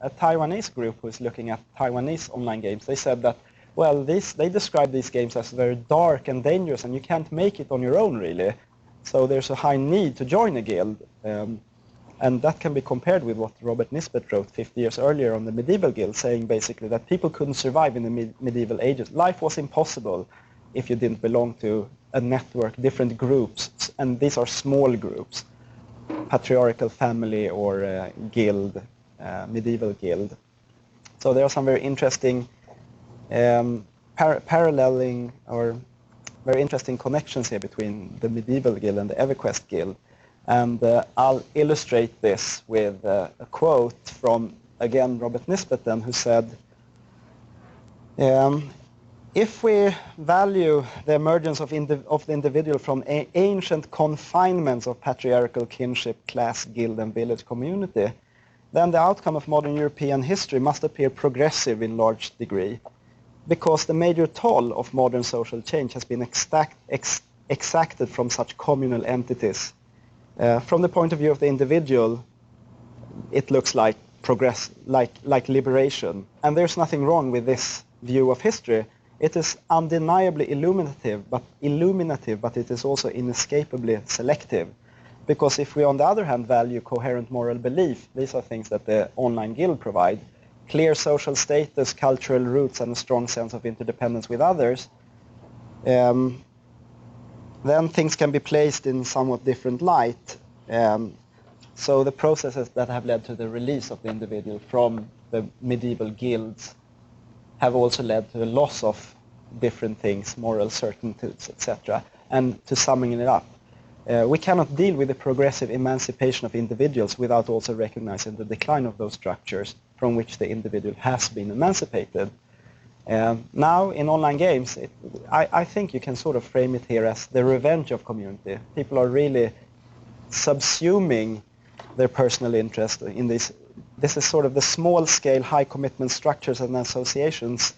a Taiwanese group who is looking at Taiwanese online games, they said that, well, they describe these games as very dark and dangerous, and you can't make it on your own, really. So there's a high need to join a guild. And that can be compared with what Robert Nisbet wrote 50 years earlier on the medieval guild, saying basically that people couldn't survive in the medieval ages. Life was impossible if you didn't belong to a network, different groups, and these are small groups, patriarchal family or guild, medieval guild. So there are some very interesting paralleling or very interesting connections here between the medieval guild and the EverQuest guild. And I'll illustrate this with a quote from, again, Robert Nisbet, then, who said, if we value the emergence of the individual from ancient confinements of patriarchal kinship, class, guild, and village community, then the outcome of modern European history must appear progressive in large degree, because the major toll of modern social change has been exacted from such communal entities. From the point of view of the individual, it looks like progress, like liberation. And there's nothing wrong with this view of history. It is undeniably illuminative, but it is also inescapably selective. Because if we, on the other hand, value coherent moral belief, these are things that the online guild provide, clear social status, cultural roots, and a strong sense of interdependence with others, then things can be placed in somewhat different light. So the processes that have led to the release of the individual from the medieval guilds have also led to a loss of different things, moral certitudes, etc. And to summing it up, we cannot deal with the progressive emancipation of individuals without also recognizing the decline of those structures from which the individual has been emancipated. Now, in online games, I think you can sort of frame it here as the revenge of community. People are really subsuming their personal interest in these. This is sort of the small-scale, high-commitment structures and associations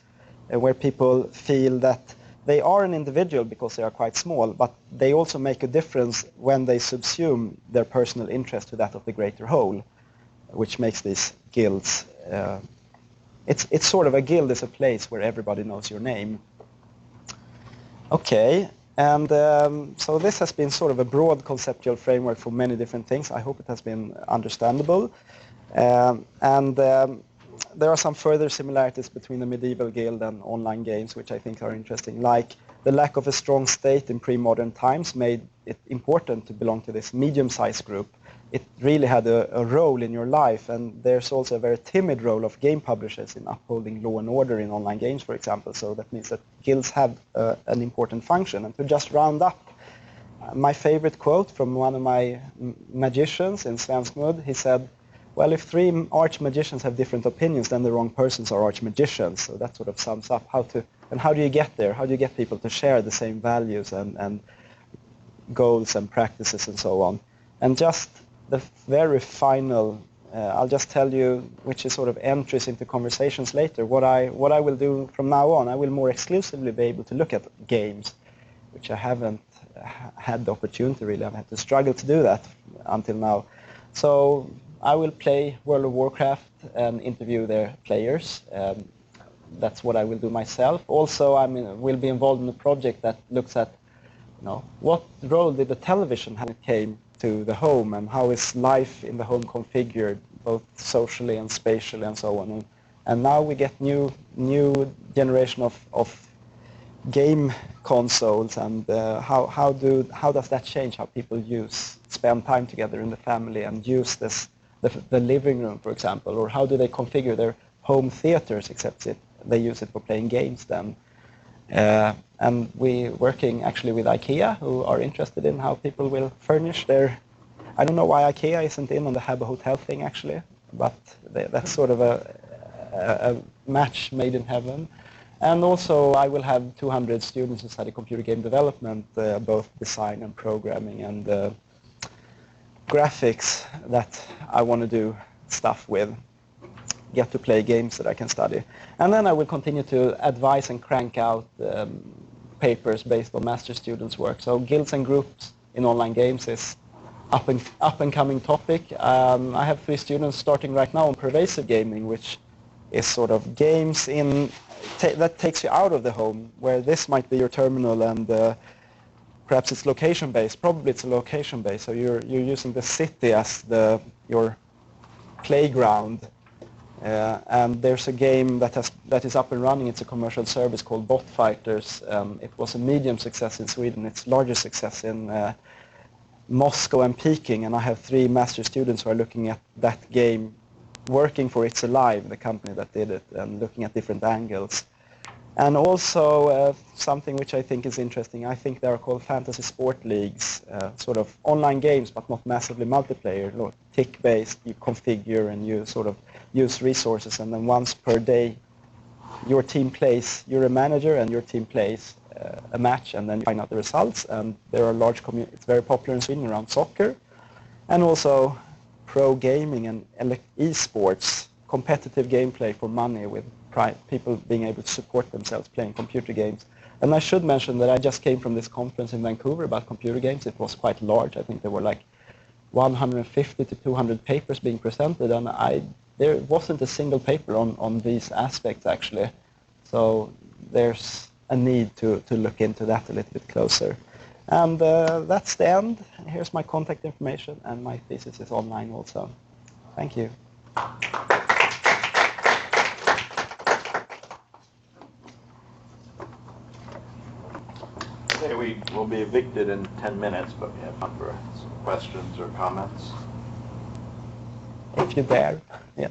where people feel that they are an individual because they are quite small, but they also make a difference when they subsume their personal interest to that of the greater whole, which makes these guilds. It's sort of a guild is a place where everybody knows your name. Okay, and so this has been sort of a broad conceptual framework for many different things. I hope it has been understandable. There are some further similarities between the medieval guild and online games, which I think are interesting, like the lack of a strong state in pre-modern times made it important to belong to this medium-sized group. It really had a role in your life, and there's also a very timid role of game publishers in upholding law and order in online games, for example, so that means that guilds have an important function. And to just round up, my favorite quote from one of my magicians in Svensk Mud, he said, well, if three arch-magicians have different opinions, then the wrong persons are arch-magicians. So that sort of sums up how do you get there? How do you get people to share the same values and goals and practices and so on? And just the very final, I'll just tell you, which is sort of entries into conversations later, what I will do from now on. I will more exclusively be able to look at games, which I haven't had the opportunity really. I've had to struggle to do that until now. So I will play World of Warcraft and interview their players. That's what I will do myself. Also, will be involved in a project that looks at, what role did the television have when it came to the home, and how is life in the home configured, both socially and spatially and so on. And now we get new generation of game consoles, and how does that change how people spend time together in the family and use the living room, for example, or how do they configure their home theaters, except they use it for playing games then. And we're working actually with IKEA, who are interested in how people will furnish their... I don't know why IKEA isn't in on the Have a Hotel thing, actually, but that's sort of a match made in heaven. And also, I will have 200 students who study computer game development, both design and programming and graphics, that I want to do stuff with, get to play games that I can study. And then I will continue to advise and crank out papers based on master students' work. So guilds and groups in online games is up and coming topic. I have 3 students starting right now on pervasive gaming, which is sort of games that takes you out of the home, where this might be your terminal and perhaps it's location-based. Probably it's a location-based, so you're using the city as your playground. And there's a game that is up and running. It's a commercial service called Bot Fighters. It was a medium success in Sweden. It's largest success in Moscow and Peking, and I have 3 master students who are looking at that game, working for It's Alive, the company that did it, and looking at different angles. And also something which I think is interesting, I think they are called fantasy sport leagues, sort of online games, but not massively multiplayer, tick-based. You configure and you sort of use resources, and then once per day your team plays, you're a manager and your team plays a match, and then you find out the results. And there are large communities. It's very popular in Sweden around soccer, and also pro gaming and esports, competitive gameplay for money, with people being able to support themselves playing computer games. And I should mention that I just came from this conference in Vancouver about computer games. It was quite large. I think there were like 150 to 200 papers being presented, and there wasn't a single paper on these aspects, actually. So there's a need to look into that a little bit closer. And that's the end. Here's my contact information, and my thesis is online also. Thank you. Okay, we will be evicted in 10 minutes, but we have time for some questions or comments. If you dare. Yeah.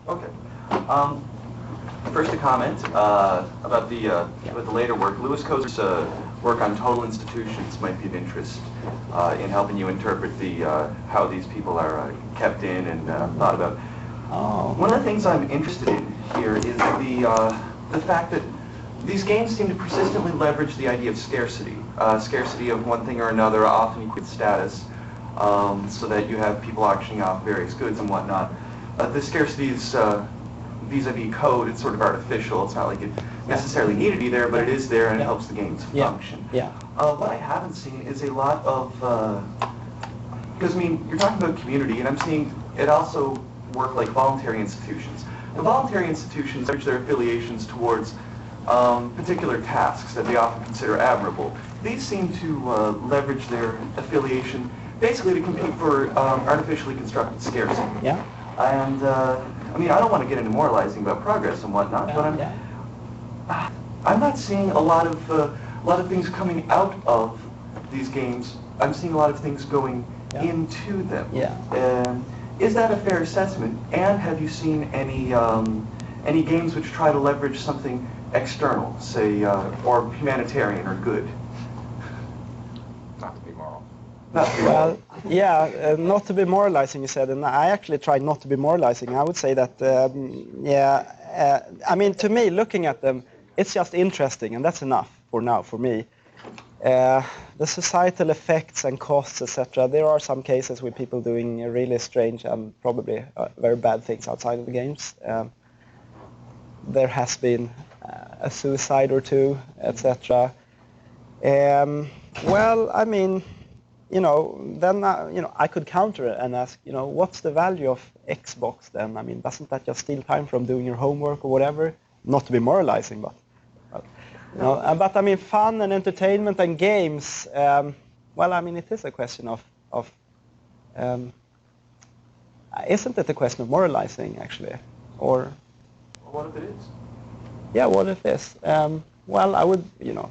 Okay. First, a comment about the later work. Lewis Kozer's work on total institutions might be of interest in helping you interpret how these people are kept in and thought about. Oh. One of the things I'm interested in here is the fact that these games seem to persistently leverage the idea of scarcity. Scarcity of one thing or another, often equal status, so that you have people auctioning off various goods and whatnot. The scarcity is vis-a-vis code. It's sort of artificial. It's not like it necessarily needed to be there, but it is there, and it helps the games function. Yeah. What I haven't seen is a lot of, because I mean, you're talking about community, and I'm seeing it also work like voluntary institutions. The voluntary institutions leverage their affiliations towards particular tasks that they often consider admirable. These seem to leverage their affiliation basically to compete for artificially constructed scarcity. Yeah. And I mean, I don't want to get into moralizing about progress and whatnot, but I'm not seeing a lot of things coming out of these games. I'm seeing a lot of things going into them. Yeah. Is that a fair assessment? And have you seen any games which try to leverage something external, say, or humanitarian or good? Not to be moral. Well, yeah, not to be moralizing, you said, and I actually tried not to be moralizing. I would say that, I mean, to me, looking at them, it's just interesting, and that's enough for now, for me. The societal effects and costs, etc. There are some cases with people doing really strange and probably very bad things outside of the games. There has been a suicide or two, etc. Well, I mean, then I could counter it and ask, what's the value of Xbox then? I mean, doesn't that just steal time from doing your homework or whatever? Not to be moralizing, but I mean, fun and entertainment and games. Well, I mean, it is a question of isn't it a question of moralizing actually, or? What if it is? Yeah, what if it is? Well, I would,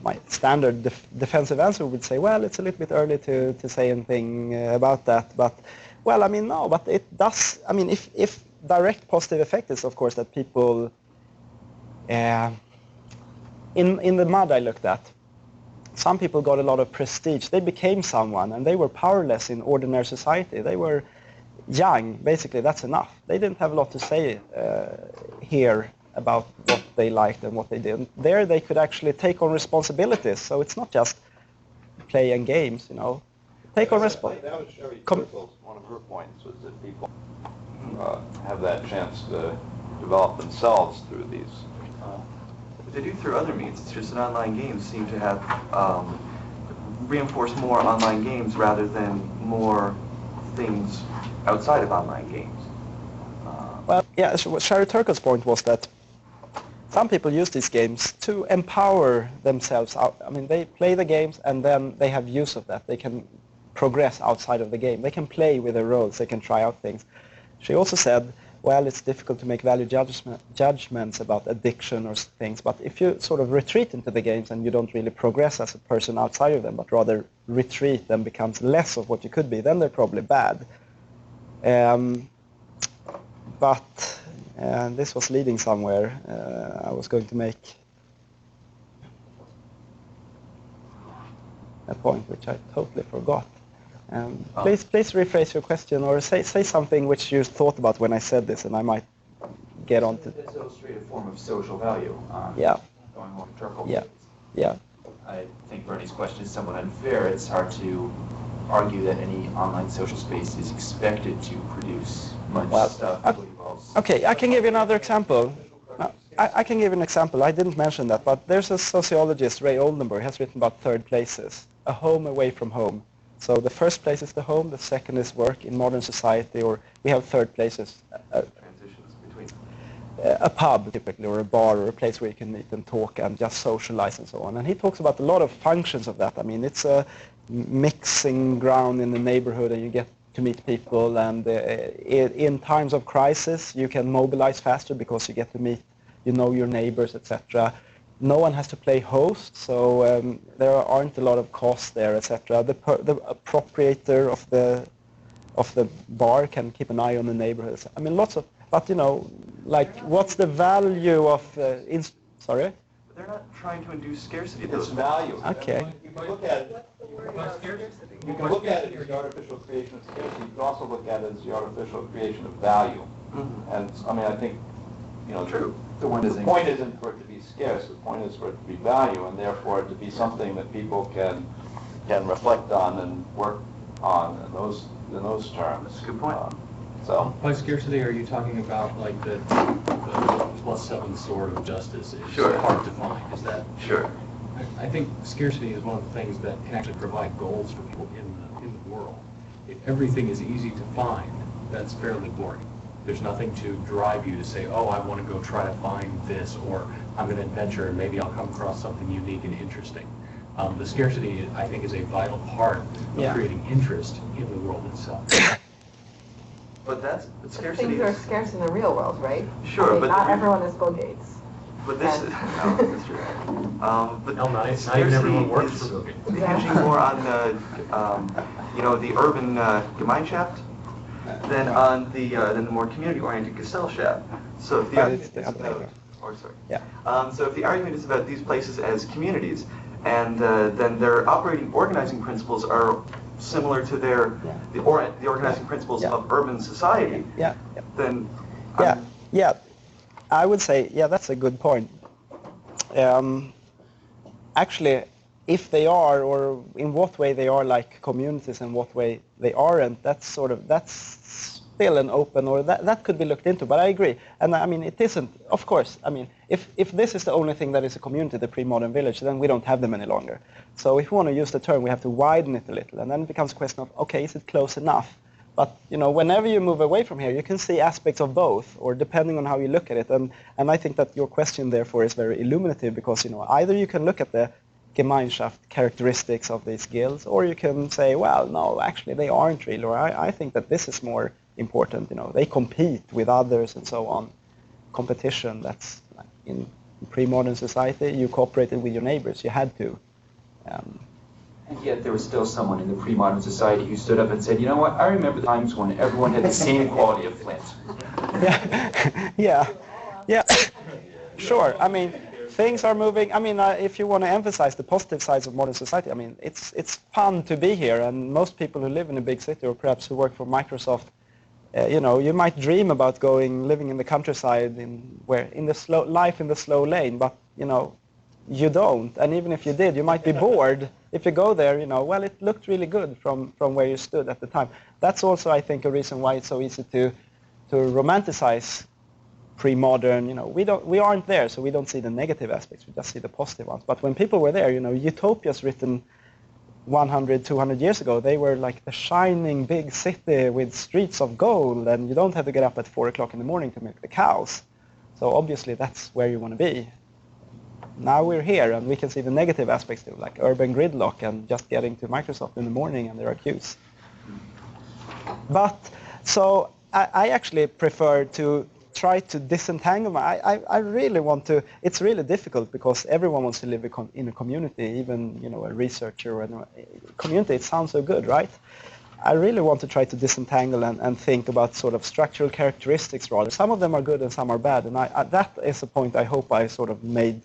my standard defensive answer would say, well, it's a little bit early to say anything about that. But, well, I mean, no, but it does. I mean, if direct positive effect is, of course, that people in the Mud I looked at, some people got a lot of prestige. They became someone, and they were powerless in ordinary society. They were young, basically, that's enough. They didn't have a lot to say here about what they liked and what they didn't. There they could actually take on responsibilities, so it's not just playing games, you know. Take on responsibility. That was Sherry Turkle's, one of her points, was that people have that chance to develop themselves through these. They do through other means. It's just that online games seem to have reinforced more online games rather than more things outside of online games. Well, yeah, so Sherry Turkle's point was that some people use these games to empower themselves out. I mean, they play the games and then they have use of that. They can progress outside of the game. They can play with their roles. They can try out things. She also said, well, it's difficult to make value judgments about addiction or things, but if you sort of retreat into the games and you don't really progress as a person outside of them, but rather retreat and becomes less of what you could be, then they're probably bad. But this was leading somewhere. I was going to make a point which I totally forgot. Please rephrase your question, or say something which you thought about when I said this, and I might get on to. This illustrated form of social value. Yeah. Going off Turkle. Yeah. Yeah. I think Bernie's question is somewhat unfair. It's hard to argue that any online social space is expected to produce much stuff. Okay, I can give you another example. I can give you an example. I didn't mention that, but there's a sociologist, Ray Oldenburg, has written about third places, a home away from home. So the first place is the home, the second is work in modern society, or we have third places. Transitions between. A pub, typically, or a bar, or a place where you can meet and talk and just socialize and so on. And he talks about a lot of functions of that. I mean, it's a mixing ground in the neighborhood, and you get to meet people. And in times of crisis, you can mobilize faster because you get to meet, you know, your neighbors, etc. No one has to play host, so there aren't a lot of costs there, etc. The appropriator of the bar can keep an eye on the neighborhoods. I mean, lots of, but you know, like, what's the value of? Sorry. But they're not trying to induce scarcity. It's value. Okay. You can look at it. You can look at it as the artificial creation of scarcity. You can also look at it as the artificial creation of value. Mm-hmm. And I mean, I think, you know, True. The point isn't for it to be scarce. The point is for it to be value, and therefore to be something that people can reflect on and work on in those terms. That's a good point. So By scarcity, are you talking about like the +7 sword of justice? It's Sure. hard to find. Is that? Sure. I think scarcity is one of the things that can actually provide goals for people in the world. If everything is easy to find, that's fairly boring. There's nothing to drive you to say, oh, I want to go try to find this, or I'm an adventurer and maybe I'll come across something unique and interesting. The scarcity, I think, is a vital part of creating interest in the world itself. But scarcity. Things are scarce in the real world, right? Sure, I mean, but not everyone is Bill Gates. But this is no, that's true. But No, not even everyone works scarcity for Bill Gates. is hinging more on the urban Gemeinschaft than on the more community-oriented Gesellschaft. So if the argument is about, so if the argument is about these places as communities, and then their operating organizing principles are similar to the organizing principles of urban society, then I would say, that's a good point. Actually, if they are, or in what way they are like communities and what way they aren't, that's still an open, or that could be looked into. But I agree, and I mean, it isn't, of course. I mean, if this is the only thing that is a community, the pre-modern village, then we don't have them any longer. So if we want to use the term, we have to widen it a little, and then it becomes a question of, okay, is it close enough? But you know, whenever you move away from here, you can see aspects of both, or depending on how you look at it. And I think that your question, therefore, is very illuminative, because you know, either you can look at the Gemeinschaft characteristics of these guilds, or you can say, well, no, actually they aren't real, or I think that this is more important. You know, they compete with others and so on. Competition, that's like in pre-modern society, you cooperated with your neighbors, you had to. And yet there was still someone in the pre-modern society who stood up and said, you know what, I remember the times when everyone had the same quality of flint. Yeah. Sure. I mean, things are moving. I mean, if you want to emphasize the positive sides of modern society, I mean, it's fun to be here, and most people who live in a big city or perhaps who work for Microsoft, you know, you might dream about living in the countryside, in the slow lane, but you know, you don't. And even if you did, you might be bored if you go there. You know, well, it looked really good from where you stood at the time. That's also, I think, a reason why it's so easy to romanticize pre-modern. You know, we aren't there, so we don't see the negative aspects. We just see the positive ones. But when people were there, you know, utopias written 100, 200 years ago, they were like the shining big city with streets of gold, and you don't have to get up at 4 o'clock in the morning to milk the cows. So obviously that's where you want to be. Now we're here, and we can see the negative aspects too, like urban gridlock and just getting to Microsoft in the morning and there are queues. But, so I actually prefer to try to disentangle I really want to. It's really difficult because everyone wants to live in a community, even, you know, a researcher. And community, it sounds so good, right? I really want to try to disentangle and think about sort of structural characteristics rather. Some of them are good and some are bad, and that is a point I hope I sort of made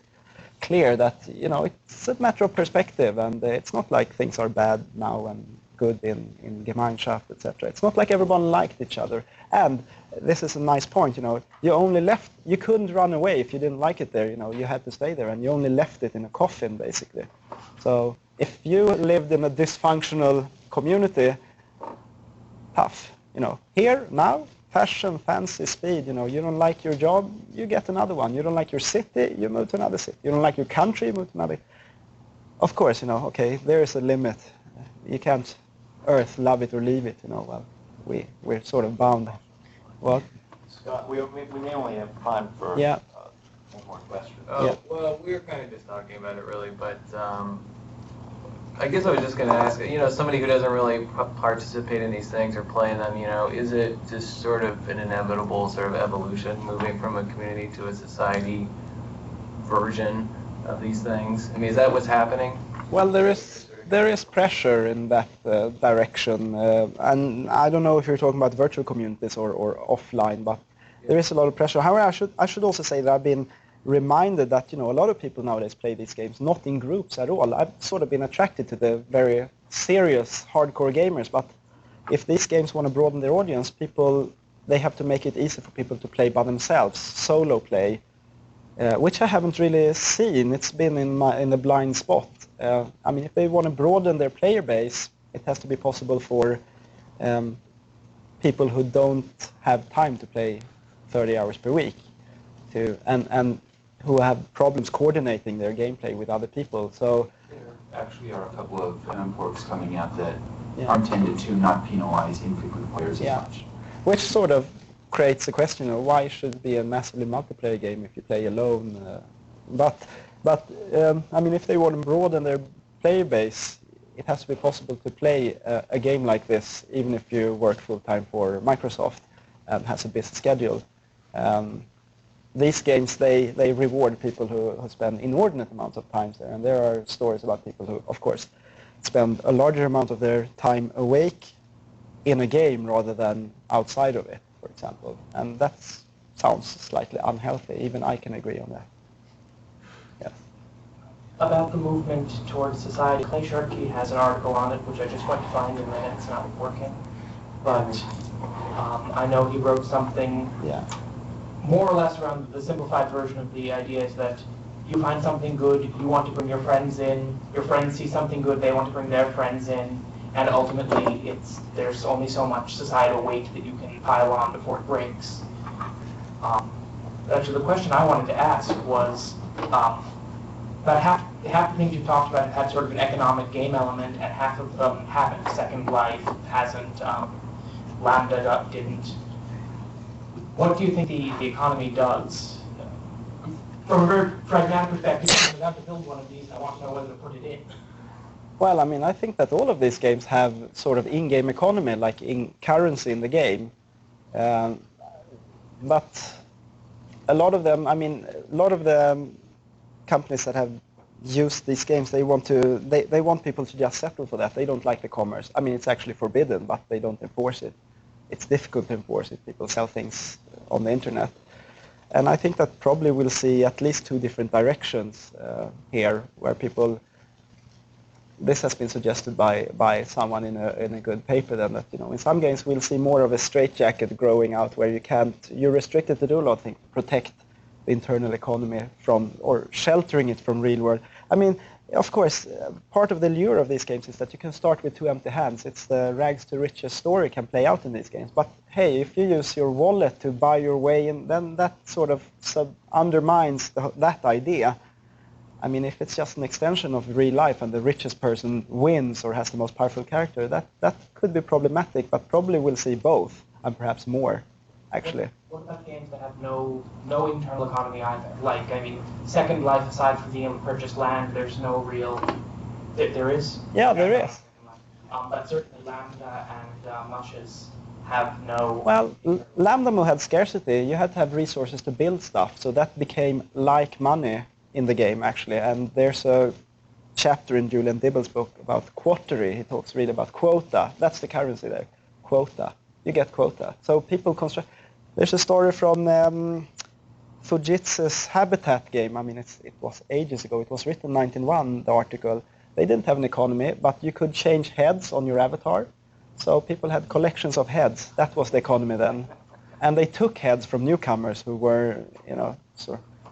clear, that, you know, it's a matter of perspective, and it's not like things are bad now and good in Gemeinschaft, etc. It's not like everyone liked each other. And this is a nice point, you know, you couldn't run away if you didn't like it there, you know, you had to stay there, and you only left it in a coffin, basically. So if you lived in a dysfunctional community, tough, you know. Here, now, fashion, fancy, speed, you know, you don't like your job, you get another one. You don't like your city, you move to another city. You don't like your country, you move to another. Of course, you know, okay, there is a limit. You can't Earth, love it or leave it, you know. Well, we're sort of bound. What? Scott, we may only have time for one more question. Yeah. Well, we were kind of just talking about it, really, but I guess I was just going to ask, you know, somebody who doesn't really participate in these things or play in them, you know, is it just sort of an inevitable sort of evolution, moving from a community to a society version of these things? I mean, is that what's happening? Well, there is pressure in that direction, and I don't know if you're talking about virtual communities or offline, but there is a lot of pressure. However, I should also say that I've been reminded that, you know, a lot of people nowadays play these games not in groups at all. I've sort of been attracted to the very serious hardcore gamers, but if these games want to broaden their audience, they have to make it easy for people to play by themselves, solo play, which I haven't really seen. It's been in the blind spot. I mean, if they want to broaden their player base, it has to be possible for people who don't have time to play 30 hours per week, and who have problems coordinating their gameplay with other people. So there actually are a couple of MMOGs coming out that are intended to not penalize infrequent players as much. Which sort of creates the question of why should it be a massively multiplayer game if you play alone? But I mean, if they want to broaden their player base, it has to be possible to play a game like this, even if you work full-time for Microsoft and has a busy schedule. These games, they reward people who spend inordinate amounts of time there, and there are stories about people who, of course, spend a larger amount of their time awake in a game rather than outside of it, for example. And that sounds slightly unhealthy. Even I can agree on that. Yes. About the movement towards society, Clay Sharkey has an article on it, which I just went to find, and then it's not working. But I know he wrote something more or less around the simplified version of the idea is that you find something good, you want to bring your friends in, your friends see something good, they want to bring their friends in, and ultimately there's only so much societal weight that you can pile on before it breaks. Actually, the question I wanted to ask was, about half the things you've talked about have had sort of an economic game element, and half of them haven't. Second Life hasn't, Lambda didn't. What do you think the economy does? From a very pragmatic perspective, if I have to build one of these, I want to know whether to put it in. Well, I mean, I think that all of these games have sort of in-game economy, like in currency in the game. But a lot of them, I mean, a lot of the companies that have used these games, they want people to just settle for that. They don't like the commerce. I mean, it's actually forbidden, but they don't enforce it. It's difficult to enforce it. People sell things on the internet. And I think that probably we'll see at least two different directions here, where people. This has been suggested by someone in a good paper. Then that in some games we'll see more of a straitjacket growing out, where you're restricted to do a lot of things, protect the internal economy from, or sheltering it from real world. I mean, of course, part of the lure of these games is that you can start with two empty hands. It's the rags to riches story can play out in these games. But hey, if you use your wallet to buy your way in, then that sort of undermines that idea. I mean, if it's just an extension of real life and the richest person wins or has the most powerful character, that could be problematic, but probably we'll see both, and perhaps more, actually. What about games that have no internal economy either? Like, I mean, Second Life, aside from being able to purchase land, there's no real... There is? Yeah, there is. But certainly Lambda and Mushes have no... Well, Lambda had scarcity. You had to have resources to build stuff, so that became like money in the game, actually. And there's a chapter in Julian Dibble's book about quartery. He talks really about quota. That's the currency there, quota. You get quota. So people construct... There's a story from Fujitsu's Habitat game. I mean, it was ages ago. It was written in 1901, the article. They didn't have an economy, but you could change heads on your avatar. So people had collections of heads. That was the economy then. And they took heads from newcomers who were,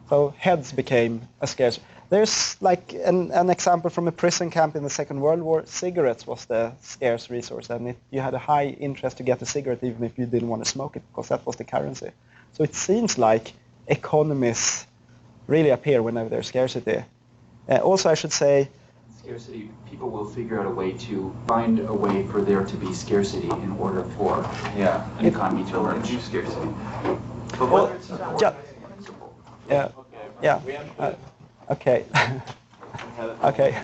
so heads became a scarce. There's like an example from a prison camp in the Second World War. Cigarettes was the scarce resource, and you had a high interest to get a cigarette even if you didn't want to smoke it, because that was the currency. So it seems like economies really appear whenever there's scarcity. Also, I should say... Scarcity, people will figure out a way to find a way for there to be scarcity in order for an economy to emerge. Reduce scarcity. But whether it's a Yeah. Yeah. Okay. Okay.